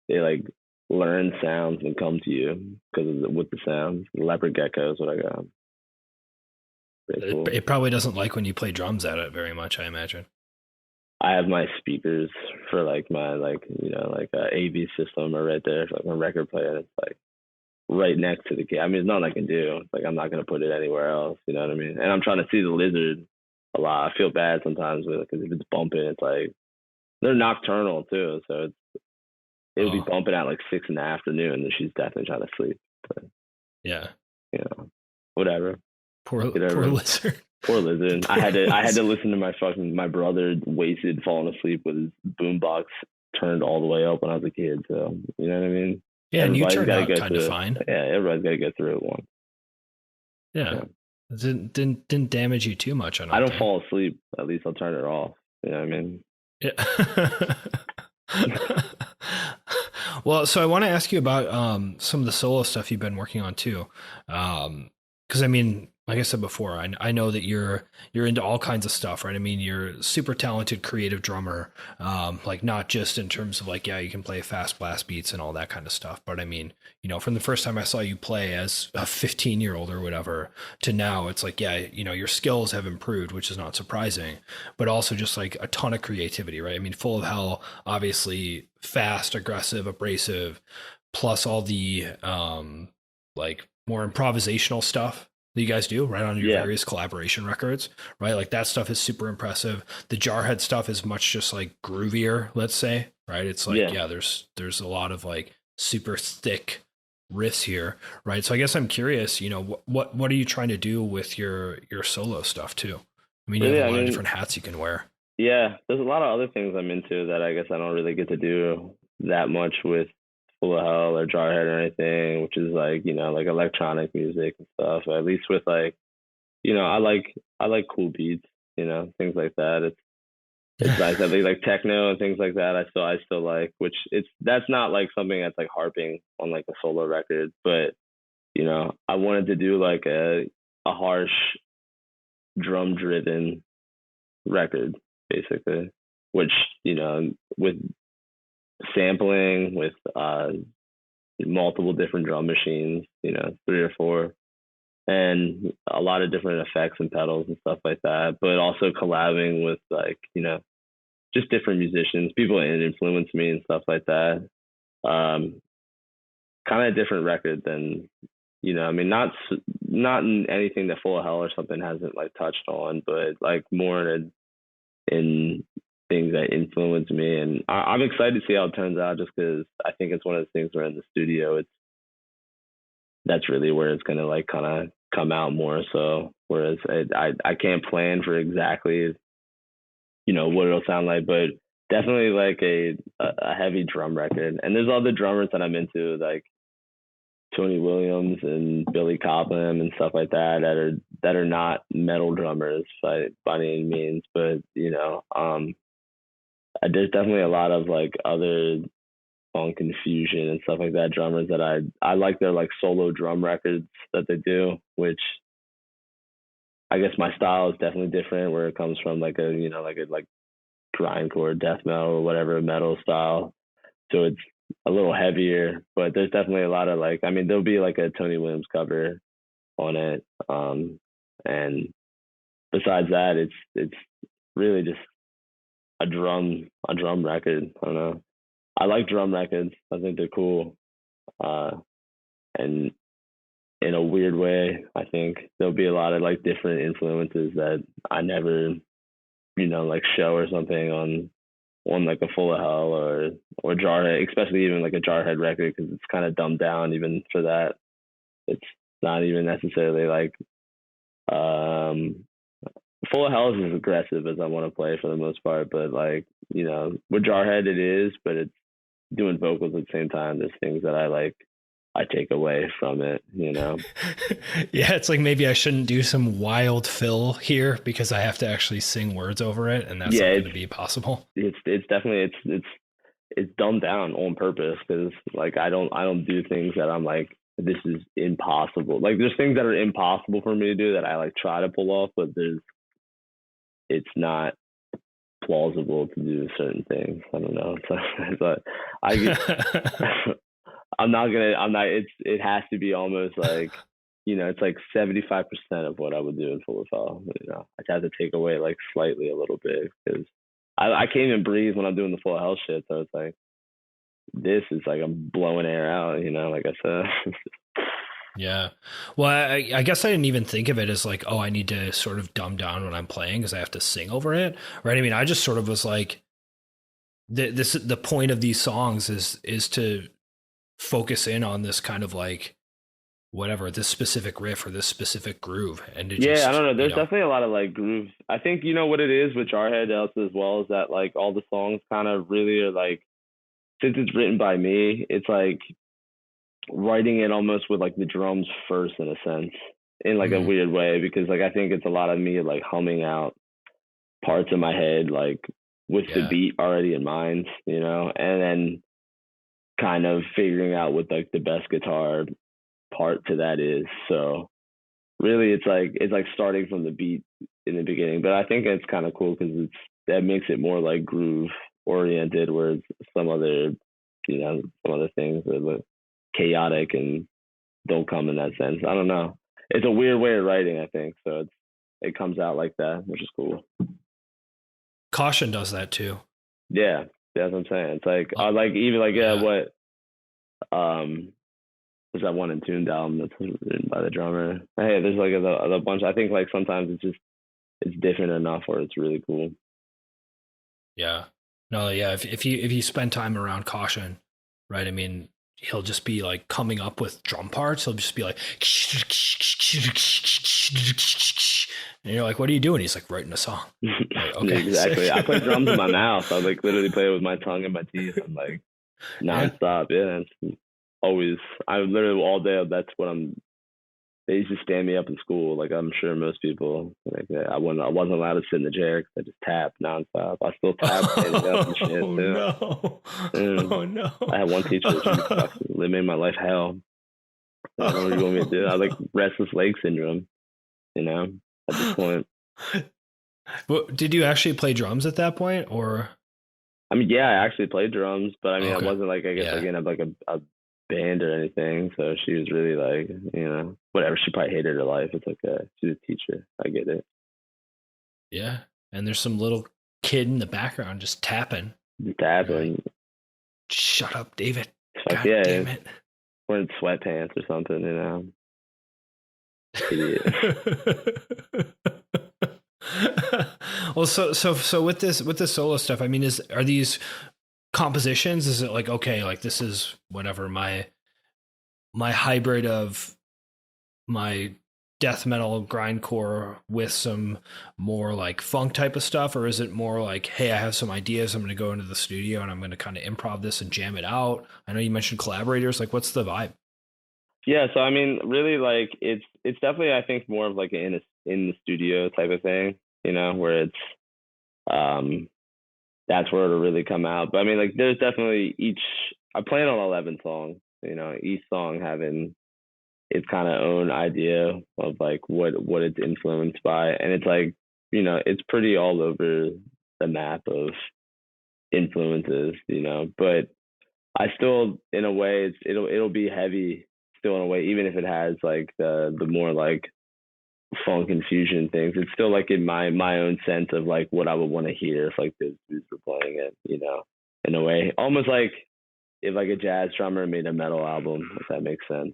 They like learn sounds and come to you because with the sounds. Leopard gecko is what I got. Pretty cool. It probably doesn't like when you play drums at it very much, I imagine. I have my speakers for like my AV system are right there, like my record player. It's like right next to the key. I mean, there's nothing I can do. Like I'm not gonna put it anywhere else. You know what I mean? And I'm trying to see the lizard a lot. I feel bad sometimes with it because if it's bumping, it's like they're nocturnal too, so it'll be bumping at like 6 PM, and she's definitely trying to sleep. But, yeah, whatever. Poor lizard. Poor lizard. I had to listen to my brother wasted falling asleep with his boombox turned all the way up when I was a kid. So you know what I mean? Yeah, and you turned out kind of fine. Yeah, everybody's got to go through it once. Yeah. It didn't damage you too much. I don't fall asleep. At least I'll turn it off. You know what I mean? Yeah. Well, so I want to ask you about some of the solo stuff you've been working on too. Because I mean, like I said before, I know that you're into all kinds of stuff, right? I mean, you're a super talented, creative drummer, like not just in terms of like, yeah, you can play fast blast beats and all that kind of stuff. But I mean, from the first time I saw you play as a 15-year-old or whatever to now, it's like, yeah, your skills have improved, which is not surprising, but also just like a ton of creativity, right? I mean, Full of Hell, obviously fast, aggressive, abrasive, plus all the like more improvisational stuff that you guys do right on your various collaboration records, right? Like that stuff is super impressive. The Jarhead stuff is much just like groovier, let's say, right? It's like, there's a lot of like super thick riffs here, right? So I guess I'm curious, what are you trying to do with your solo stuff too? I mean, you have a lot of different hats you can wear. Yeah, there's a lot of other things I'm into that I guess I don't really get to do that much with Full of Hell or Jarhead or anything, which is like, like electronic music and stuff. Or at least with like, I like cool beats, things like that. It's nice. I think like techno and things like that. I still like, which that's not like something that's like harping on like a solo record, but I wanted to do like a harsh drum driven record basically, which with sampling with multiple different drum machines, 3 or 4, and a lot of different effects and pedals and stuff like that, but also collabing with like, just different musicians, people that influence me and stuff like that. Kind of a different record than, I mean, not in anything that Full of Hell or something hasn't like touched on, but like more in things that influence me, and I'm excited to see how it turns out. Just because I think it's one of those things where in the studio, that's really where it's gonna like kind of come out more. So whereas I can't plan for exactly what it'll sound like, but definitely like a heavy drum record. And there's other drummers that I'm into, like Tony Williams and Billy Cobham and stuff like that are not metal drummers by any means, but there's definitely a lot of like other on Confusion and stuff like that drummers that I like their like solo drum records that they do, which I guess my style is definitely different, where it comes from like a like grindcore, death metal, or whatever metal style. So it's a little heavier, but there's definitely a lot of like, I mean, there'll be like a Tony Williams cover on it. And besides that, it's really just a drum record. I don't know. I like drum records. I think they're cool. And in a weird way, I think there'll be a lot of like different influences that I never, like show or something on like a Full of Hell or Jarhead, especially even like a Jarhead record, because it's kind of dumbed down even for that. It's not even necessarily like Full of Hell is as aggressive as I want to play for the most part, but like, with Jarhead it is, but it's doing vocals at the same time. There's things that I take away from it, Yeah, it's like maybe I shouldn't do some wild fill here because I have to actually sing words over it, and that's not going to be possible. It's definitely it's dumbed down on purpose, because like I don't do things that I'm like this is impossible. Like there's things that are impossible for me to do that I like try to pull off, but it's not plausible to do certain things. I don't know. But it has to be almost like, it's like 75% of what I would do in full effect. I have to take away like slightly a little bit because I can't even breathe when I'm doing the full health shit. So it's like, this is like I'm blowing air out, like I said. Yeah. Well, I guess I didn't even think of it as like, oh, I need to sort of dumb down when I'm playing because I have to sing over it. Right. I mean, I just sort of was like, the point of these songs is to focus in on this kind of like, whatever, this specific riff or this specific groove. And I don't know. There's definitely a lot of like grooves. I think, what it is with Jarhead also as well is that like all the songs kind of really are like, since it's written by me, it's like writing it almost with like the drums first in a sense, in like a weird way, because like I think it's a lot of me like humming out parts in my head like with the beat already in mind, and then kind of figuring out what like the best guitar part to that is. So really it's like starting from the beat in the beginning, but I think it's kind of cool because that makes it more like groove oriented, whereas some other things are chaotic and don't come in that sense. I don't know. It's a weird way of writing, I think. So it comes out like that, which is cool. Caution does that too. Yeah, that's what I'm saying. It's like I like even like what was that one in Tuned album that's written by the drummer. Hey, there's like a bunch. I think like sometimes it's different enough where it's really cool. Yeah. No, yeah. If you spend time around Caution, right? I mean, he'll just be like coming up with drum parts. He'll just be like, and you're like, what are you doing? He's like, writing a song. Like, okay. Exactly. I play drums in my mouth. I like literally play it with my tongue and my teeth and like nonstop. Yeah. It's always, I literally all day, that's what they used to stand me up in school. Like I'm sure most people, like I wasn't allowed to sit in the chair because I just tap nonstop. I still tap and shit too. No. Oh no! I had one teacher that made my life hell. I don't know what you want me to do. I like restless leg syndrome. At this point. Well, did you actually play drums at that point, or? I mean, yeah, I actually played drums, but I mean, I wasn't like I didn't have like a band or anything. So she was really like, whatever. She probably hated her life. It's okay. She's a teacher. I get it. Yeah, and there's some little kid in the background just tapping. Tapping. Shut up, David. God yeah, damn it. Wearing sweatpants or something, Idiot. Well, so with this solo stuff, I mean, are these compositions? Is it like, okay, like this is whatever my hybrid of my death metal grindcore with some more like funk type of stuff, or is it more like, hey, I have some ideas, I'm going to go into the studio and I'm going to kind of improv this and jam it out? I know you mentioned collaborators. Like, what's the vibe? Yeah, so I mean, really, like it's definitely, I think, more of like in the studio type of thing, where it's that's where it'll really come out. But I mean, like there's definitely I plan on 11 songs, each song having its kind of own idea of like what it's influenced by, and it's like, it's pretty all over the map of influences, but I still, in a way, it'll be heavy still in a way, even if it has like the more like funk and fusion things. It's still like in my own sense of like what I would want to hear if like those dudes were playing it, in a way, almost like if like a jazz drummer made a metal album, if that makes sense,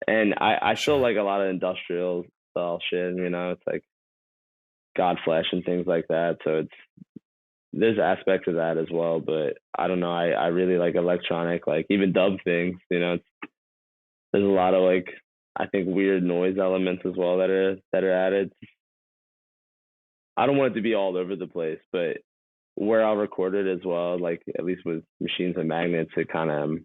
And I still like a lot of industrial style shit, it's like Godflesh and things like that. So there's aspects of that as well, but I don't know. I really like electronic, like even dub things, there's a lot of like, I think weird noise elements as well that are added. I don't want it to be all over the place, but where I'll record it as well, like at least with Machines and Magnets, it kind of,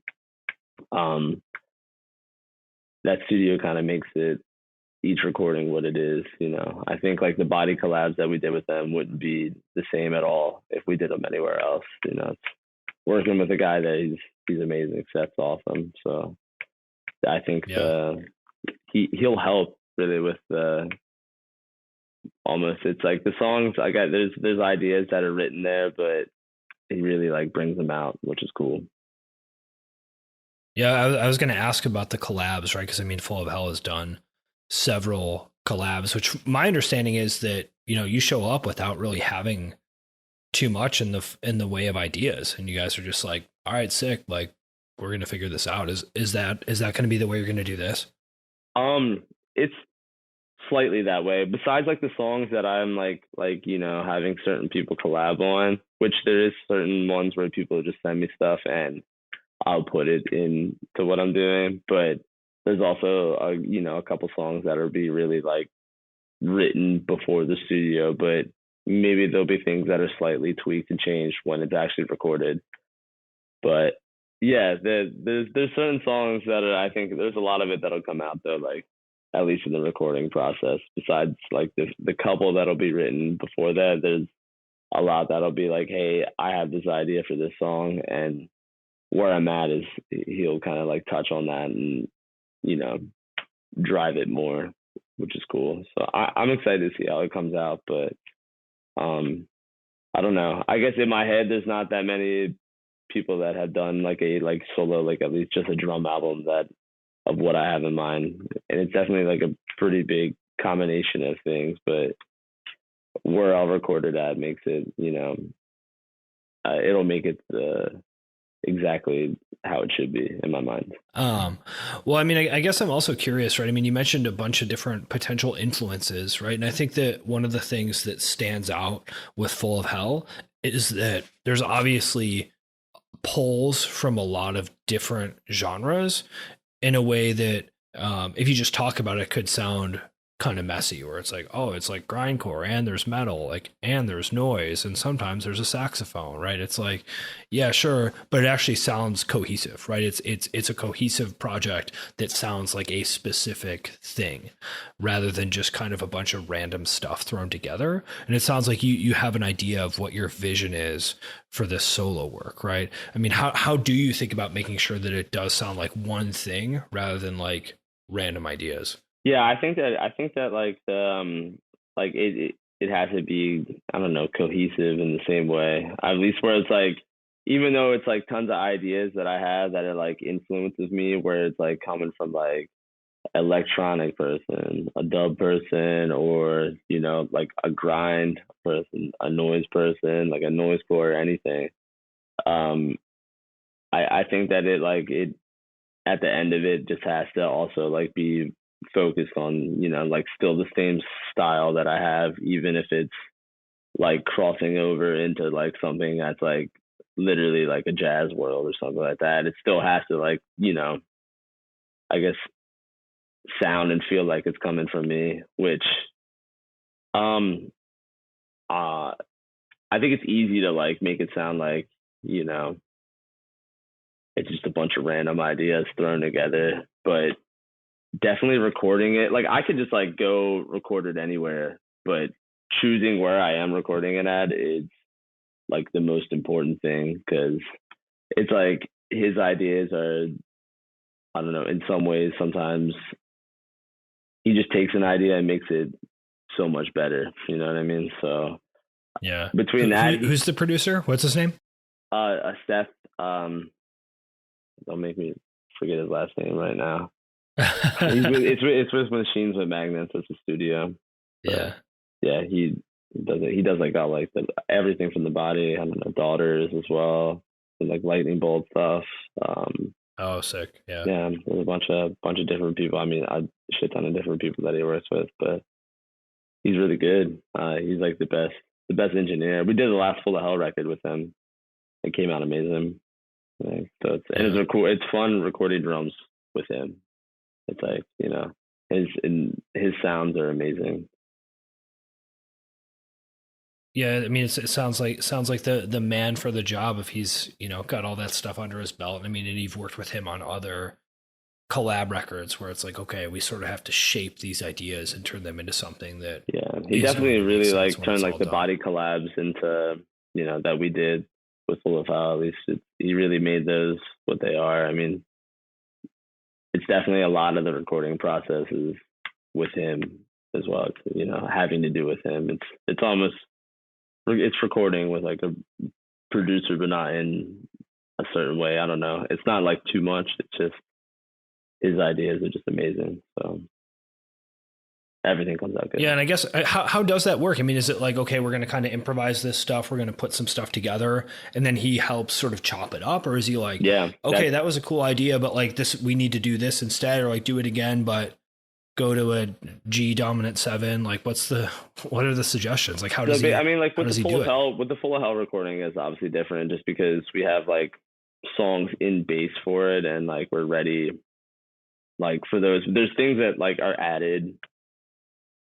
that studio kind of makes it, each recording what it is, I think like the body collabs that we did with them wouldn't be the same at all if we did them anywhere else. It's working with a guy that he's amazing, sets awesome. So I think he'll help really with the almost. It's like the songs I got. There's ideas that are written there, but he really like brings them out, which is cool. Yeah, I was going to ask about the collabs, right? Because I mean, Full of Hell has done several collabs, which my understanding is that you show up without really having too much in the way of ideas, and you guys are just like, all right, sick, like we're going to figure this out. Is that going to be the way you're going to do this? It's slightly that way. Besides like the songs that I'm like having certain people collab on, which there is certain ones where people just send me stuff and I'll put it into what I'm doing. But there's also a couple songs that'll be really like written before the studio, but maybe there'll be things that are slightly tweaked and changed when it's actually recorded. But yeah, there's certain songs that I think there's a lot of it that'll come out though, like at least in the recording process. Besides like the couple that'll be written before that, there's a lot that'll be like, hey, I have this idea for this song, and where I'm at is he'll kind of like touch on that and drive it more, which is cool. So I'm excited to see how it comes out, but I don't know. I guess in my head, there's not that many people that have done like a solo, like at least just a drum album of what I have in mind. And it's definitely like a pretty big combination of things, but where I'll record it at makes it, it'll make it exactly how it should be in my mind. Well, I mean, I guess I'm also curious, right? I mean, you mentioned a bunch of different potential influences, right? And I think that one of the things that stands out with Full of Hell is that there's obviously pulls from a lot of different genres in a way that if you just talk about it could sound kind of messy, where it's like, oh, it's like grindcore and there's metal, like, and there's noise, and sometimes there's a saxophone, right? It's like, yeah, sure, but it actually sounds cohesive, right? It's a cohesive project that sounds like a specific thing rather than just kind of a bunch of random stuff thrown together. And it sounds like you have an idea of what your vision is for this solo work, right? I mean, how do you think about making sure that it does sound like one thing rather than like random ideas? Yeah, I think that like the like it has to be, I don't know, cohesive in the same way. At least where it's like, even though it's like tons of ideas that I have that are like influences me, where it's like coming from like electronic person, a dub person, or like a grind person, a noise person, like a noisecore or anything. I think that it at the end of it just has to also like be focused on like still the same style that I have, even if it's like crossing over into like something that's like literally like a jazz world or something like that. It still has to like I guess sound and feel like it's coming from me, which I think it's easy to like make it sound like it's just a bunch of random ideas thrown together, but definitely recording it, like I could just like go record it anywhere, but choosing where I am recording it at is like the most important thing, because it's like his ideas are, I don't know, in some ways sometimes he just takes an idea and makes it so much better, you know what I mean? So yeah, between who's the producer, what's his name? Seth, don't make me forget his last name right now. It's with Machines with Magnets. It's a studio. Yeah. Yeah, he does like all like everything from the body. I don't know, Daughters as well, and like lightning bolt stuff. Oh, sick. Yeah. Yeah, there's a bunch of different people. I mean, a shit ton of different people that he works with, but he's really good. He's like the best engineer. We did the last Full of Hell record with him. It came out amazing. Like, so it's fun recording drums with him. It's like, his sounds are amazing. Yeah, I mean, it sounds like the man for the job if he's got all that stuff under his belt. I mean, and you've worked with him on other collab records where it's like, okay, we sort of have to shape these ideas and turn them into something that. Yeah, he definitely really like turned like the body collabs into that we did with Full of Hell. At least he really made those what they are. I mean, it's definitely a lot of the recording process is with him as well. It's, having to do with him. It's almost, it's recording with like a producer, but not in a certain way. I don't know. It's not like too much. It's just his ideas are just amazing. So everything comes out good. Yeah, and I guess how does that work? I mean, is it like, okay, we're going to kind of improvise this stuff, we're going to put some stuff together, and then he helps sort of chop it up, or is he like, yeah, okay, that was a cool idea, but like this, we need to do this instead, or like do it again, but go to a G dominant 7? Like, what are the suggestions? Like, how does he? I mean, like with the Full of Hell recording is obviously different, just because we have like songs in bass for it, and like we're ready. Like for those, there's things that like are added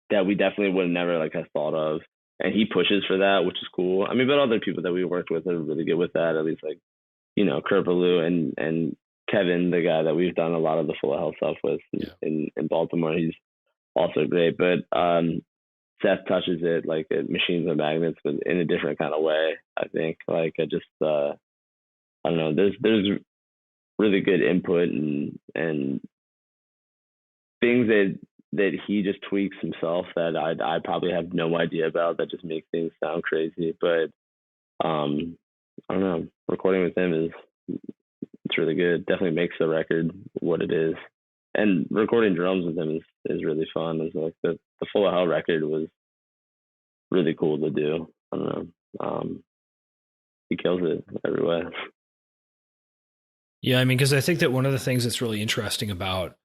that we definitely would have never like have thought of, and he pushes for that, which is cool. I mean, but other people that we worked with are really good with that. At least like, Kerbaloo and Kevin, the guy that we've done a lot of the Full of Hell stuff with in Baltimore, he's also great. But Seth touches it like Machines and Magnets, but in a different kind of way. I think like I don't know. There's really good input and things that he just tweaks himself that I probably have no idea about, that just make things sound crazy. But I don't know. Recording with him it's really good. Definitely makes the record what it is. And recording drums with him is really fun. It's like the Full of Hell record was really cool to do. I don't know. He kills it every way. Yeah, I mean, because I think that one of the things that's really interesting about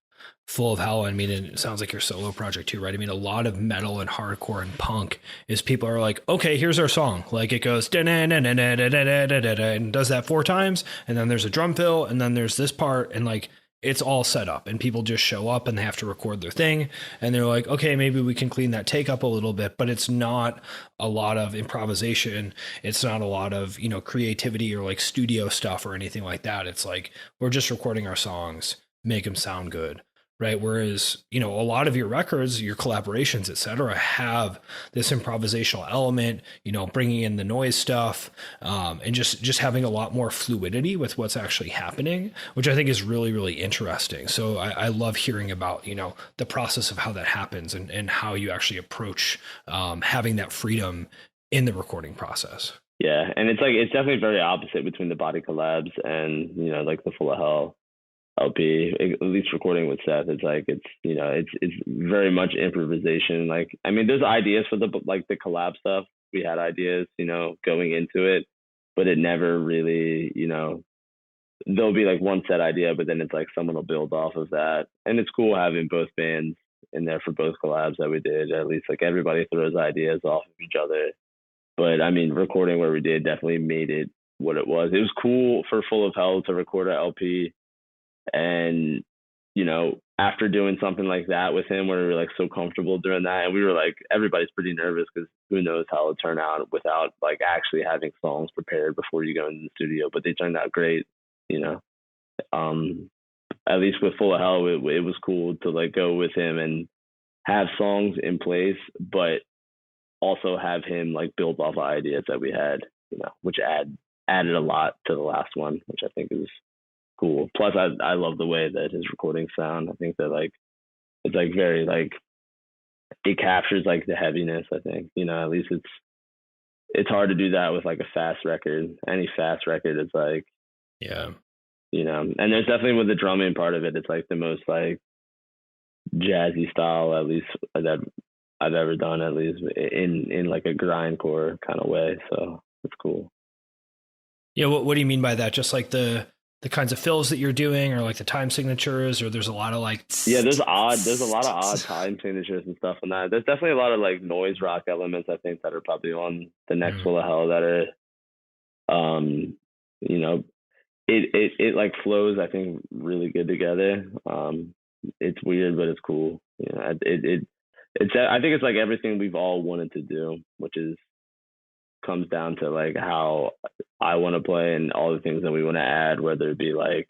Full of Hell, I mean, and it sounds like your solo project too, right? I mean, a lot of metal and hardcore and punk is people are like, okay, here's our song. Like it goes and does that 4 times, and then there's a drum fill, and then there's this part, and like it's all set up, and people just show up and they have to record their thing, and they're like, okay, maybe we can clean that take up a little bit, but it's not a lot of improvisation. It's not a lot of, creativity or like studio stuff or anything like that. It's like, we're just recording our songs, make them sound good. Right. Whereas, a lot of your records, your collaborations, et cetera, have this improvisational element, bringing in the noise stuff, and just having a lot more fluidity with what's actually happening, which I think is really, really interesting. So I love hearing about, the process of how that happens and how you actually approach having that freedom in the recording process. Yeah. And it's definitely very opposite between the body collabs and, like the Full of Hell LP, at least recording with Seth. It's like it's very much improvisation. Like, I mean, there's ideas for the collab stuff. We had ideas, going into it, but it never really, there'll be like one set idea, but then it's like someone will build off of that. And it's cool having both bands in there for both collabs that we did. At least like everybody throws ideas off of each other. But I mean, recording where we did definitely made it what it was. It was cool for Full of Hell to record an LP. And, after doing something like that with him, where we were like so comfortable doing that, and we were like, everybody's pretty nervous because who knows how it'll turn out without like actually having songs prepared before you go into the studio. But they turned out great, At least with Full of Hell, it was cool to like go with him and have songs in place, but also have him like build off of ideas that we had, which added a lot to the last one, which I think is cool. Plus, I love the way that his recordings sound. I think that like it's like very like it captures like the heaviness. I think at least it's hard to do that with like a fast record. Any fast record is like and there's definitely with the drumming part of it. It's like the most like jazzy style, at least that I've ever done, at least in like a grindcore kind of way. So it's cool. Yeah, what do you mean by that? Just like the kinds of fills that you're doing, or like the time signatures, or there's a lot of like there's a lot of odd time signatures and stuff on that. There's definitely a lot of like noise rock elements, I think, that are probably on the next Full of Hell that are it like flows, I think, really good together. It's weird, but it's cool. I think it's like everything we've all wanted to do, which comes down to like how I want to play and all the things that we want to add, whether it be like,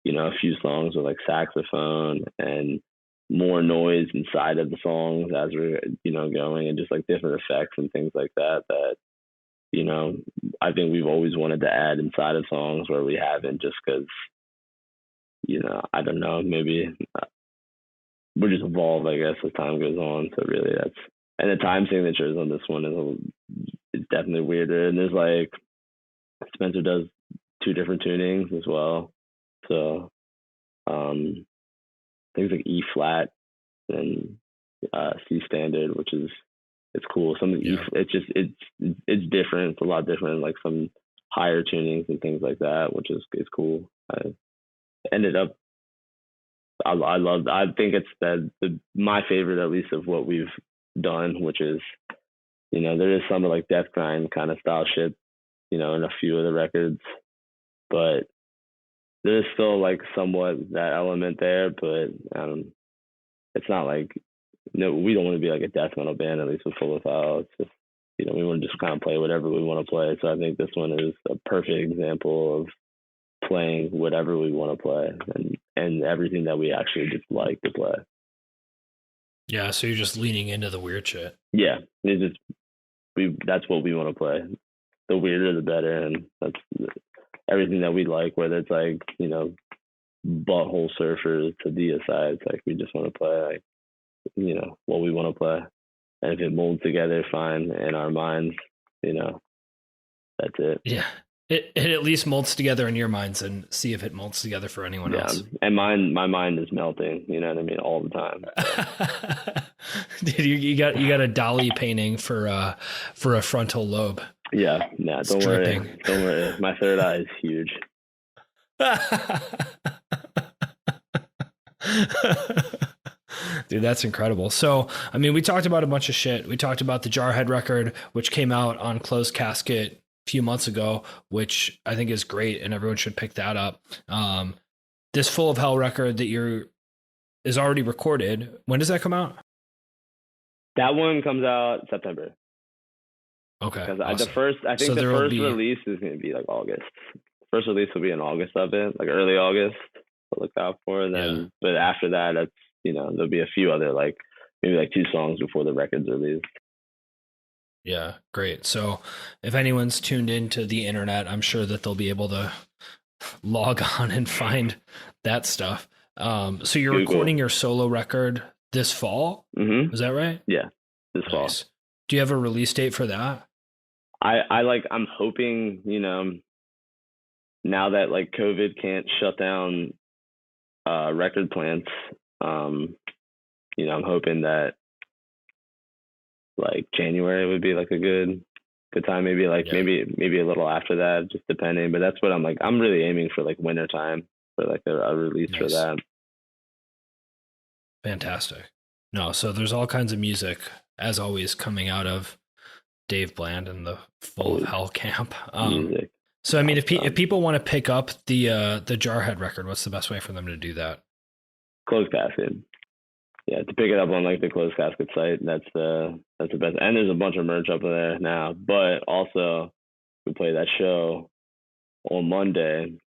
a few songs with like saxophone and more noise inside of the songs as we're, going, and just like different effects and things like that, I think we've always wanted to add inside of songs where we haven't, just because, I don't know, maybe we'll just evolve, I guess, as time goes on. So really, and the time signatures on this one is definitely weirder. And there's like Spencer does 2 different tunings as well. So things like E flat and C standard, which is it's cool. Some of the it's different. It's a lot different. Like some higher tunings and things like that, which is cool. I ended up. I think it's my favorite, at least, of what we've done, which is, there is some of like death grind kind of style shit, in a few of the records, but there's still like somewhat that element there, but it's not like, we don't want to be like a death metal band, at least with Full of Hell. It's just, we want to just kind of play whatever we want to play. So I think this one is a perfect example of playing whatever we want to play and everything that we actually just like to play. Yeah, so you're just leaning into the weird shit. Yeah, that's what we want to play. The weirder, the better, and that's everything that we like. Whether it's like butthole surfers to deicides, like we just want to play like what we want to play, and if it molds together, fine in our minds. That's it. Yeah. It at least molds together in your minds, and see if it molds together for anyone else. And my mind is melting. You know what I mean? All the time. Dude, you got a Dali painting for a frontal lobe. Yeah, don't worry. My third eye is huge. Dude, that's incredible. So, I mean, we talked about a bunch of shit. We talked about the Jarhead record, which came out on Closed Casket few months ago, which I think is great, and everyone should pick that up. This Full of Hell record that is already recorded. When does that come out? That one comes out September. Okay. Because awesome. the first release is going to be like August. First release will be in August of it, like early August. To look out for, and then but after that, that's there'll be a few other maybe 2 songs before the record's released. Yeah, great. So if anyone's tuned into the internet, I'm sure that they'll be able to log on and find that stuff. So you're recording your solo record this fall? Mm-hmm. Is that right? Yeah, this fall. Do you have a release date for that? I'm hoping, now that COVID can't shut down record plants, I'm hoping that January would be a good time, maybe maybe a little after that, just depending. But that's what I'm really aiming for, winter time for a release for that. Fantastic. No, so there's all kinds of music, as always, coming out of Dave Bland and the Full of Hell camp. Music. So I mean, if people want to pick up the Jarhead record, what's the best way for them to do that? Closed Casket. Yeah, to pick it up on the Closed Casket site, that's the best. And there's a bunch of merch up there now. But also, we play that show on Monday.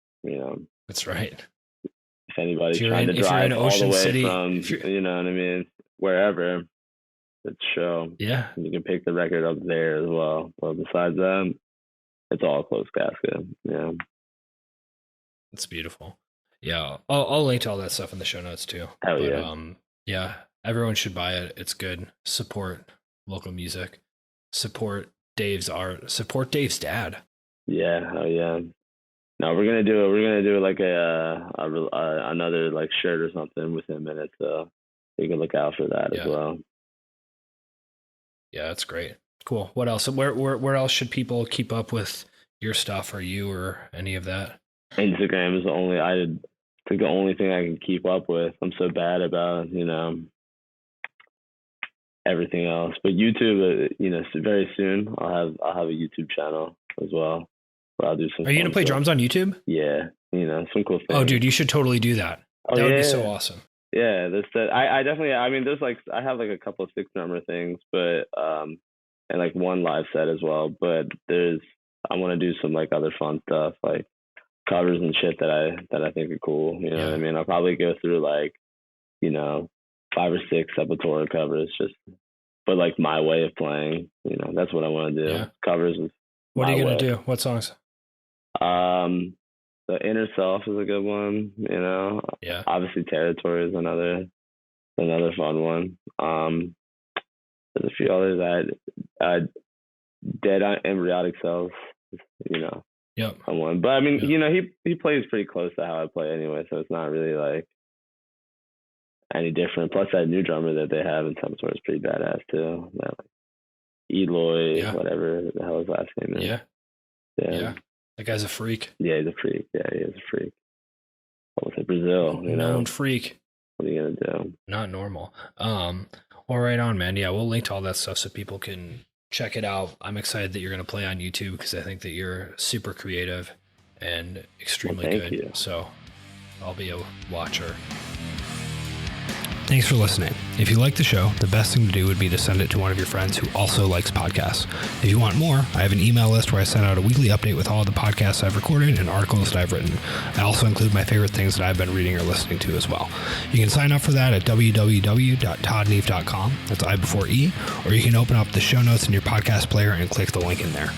That's right. If anybody's trying to drive all the way City, from, you know what I mean, wherever, the show. Yeah, you can pick the record up there as well. But besides that, it's all Closed Casket. Yeah, that's beautiful. Yeah, I'll link to all that stuff in the show notes too. Hell yeah. Yeah, everyone should buy it. It's good. Support local music. Support Dave's art. Support Dave's dad. Yeah, hell yeah. No, we're gonna do it. We're gonna do another shirt or something with him in it, so you can look out for that as well. Yeah, that's great. Cool. What else? Where else should people keep up with your stuff, or you, or any of that? Instagram is the only thing I can keep up with. I'm so bad about, everything else. But YouTube, very soon I'll have a YouTube channel as well where I'll do some. Are you gonna play drums on YouTube? Yeah, some cool things. Oh, dude, you should totally do that. That would be so awesome. Yeah, I definitely. I mean, there's I have a couple of 6-drummer things, but and one live set as well. But I want to do some other fun stuff covers and shit that I think are cool. You know what I mean? I'll probably go through 5 or 6 Sepultura covers, but my way of playing. That's what I want to do. Yeah. Covers. What are you gonna do? What songs? The Inner Self is a good one. You know, Yeah. Obviously, Territory is another fun one. There's a few others Dead Embryonic Cells. You know. Yep. One. But I mean, you know, he plays pretty close to how I play anyway, so it's not really like any different. Plus, that new drummer that they have in Temperature is pretty badass too. That, like, Eloy, whatever the hell his last name is. Yeah. That guy's a freak. Yeah, he's a freak. Yeah, he is a freak. Almost like Brazil, you know. Known freak. What are you gonna do? Not normal. Well, right on, man. Yeah, we'll link to all that stuff so people can check it out. I'm excited that you're going to play on YouTube because I think that you're super creative and extremely good. You. So I'll be a watcher. Thanks for listening. If you like the show, the best thing to do would be to send it to one of your friends who also likes podcasts. If you want more, I have an email list where I send out a weekly update with all the podcasts I've recorded and articles that I've written. I also include my favorite things that I've been reading or listening to as well. You can sign up for that at www.toddneve.com. That's I before E, or you can open up the show notes in your podcast player and click the link in there.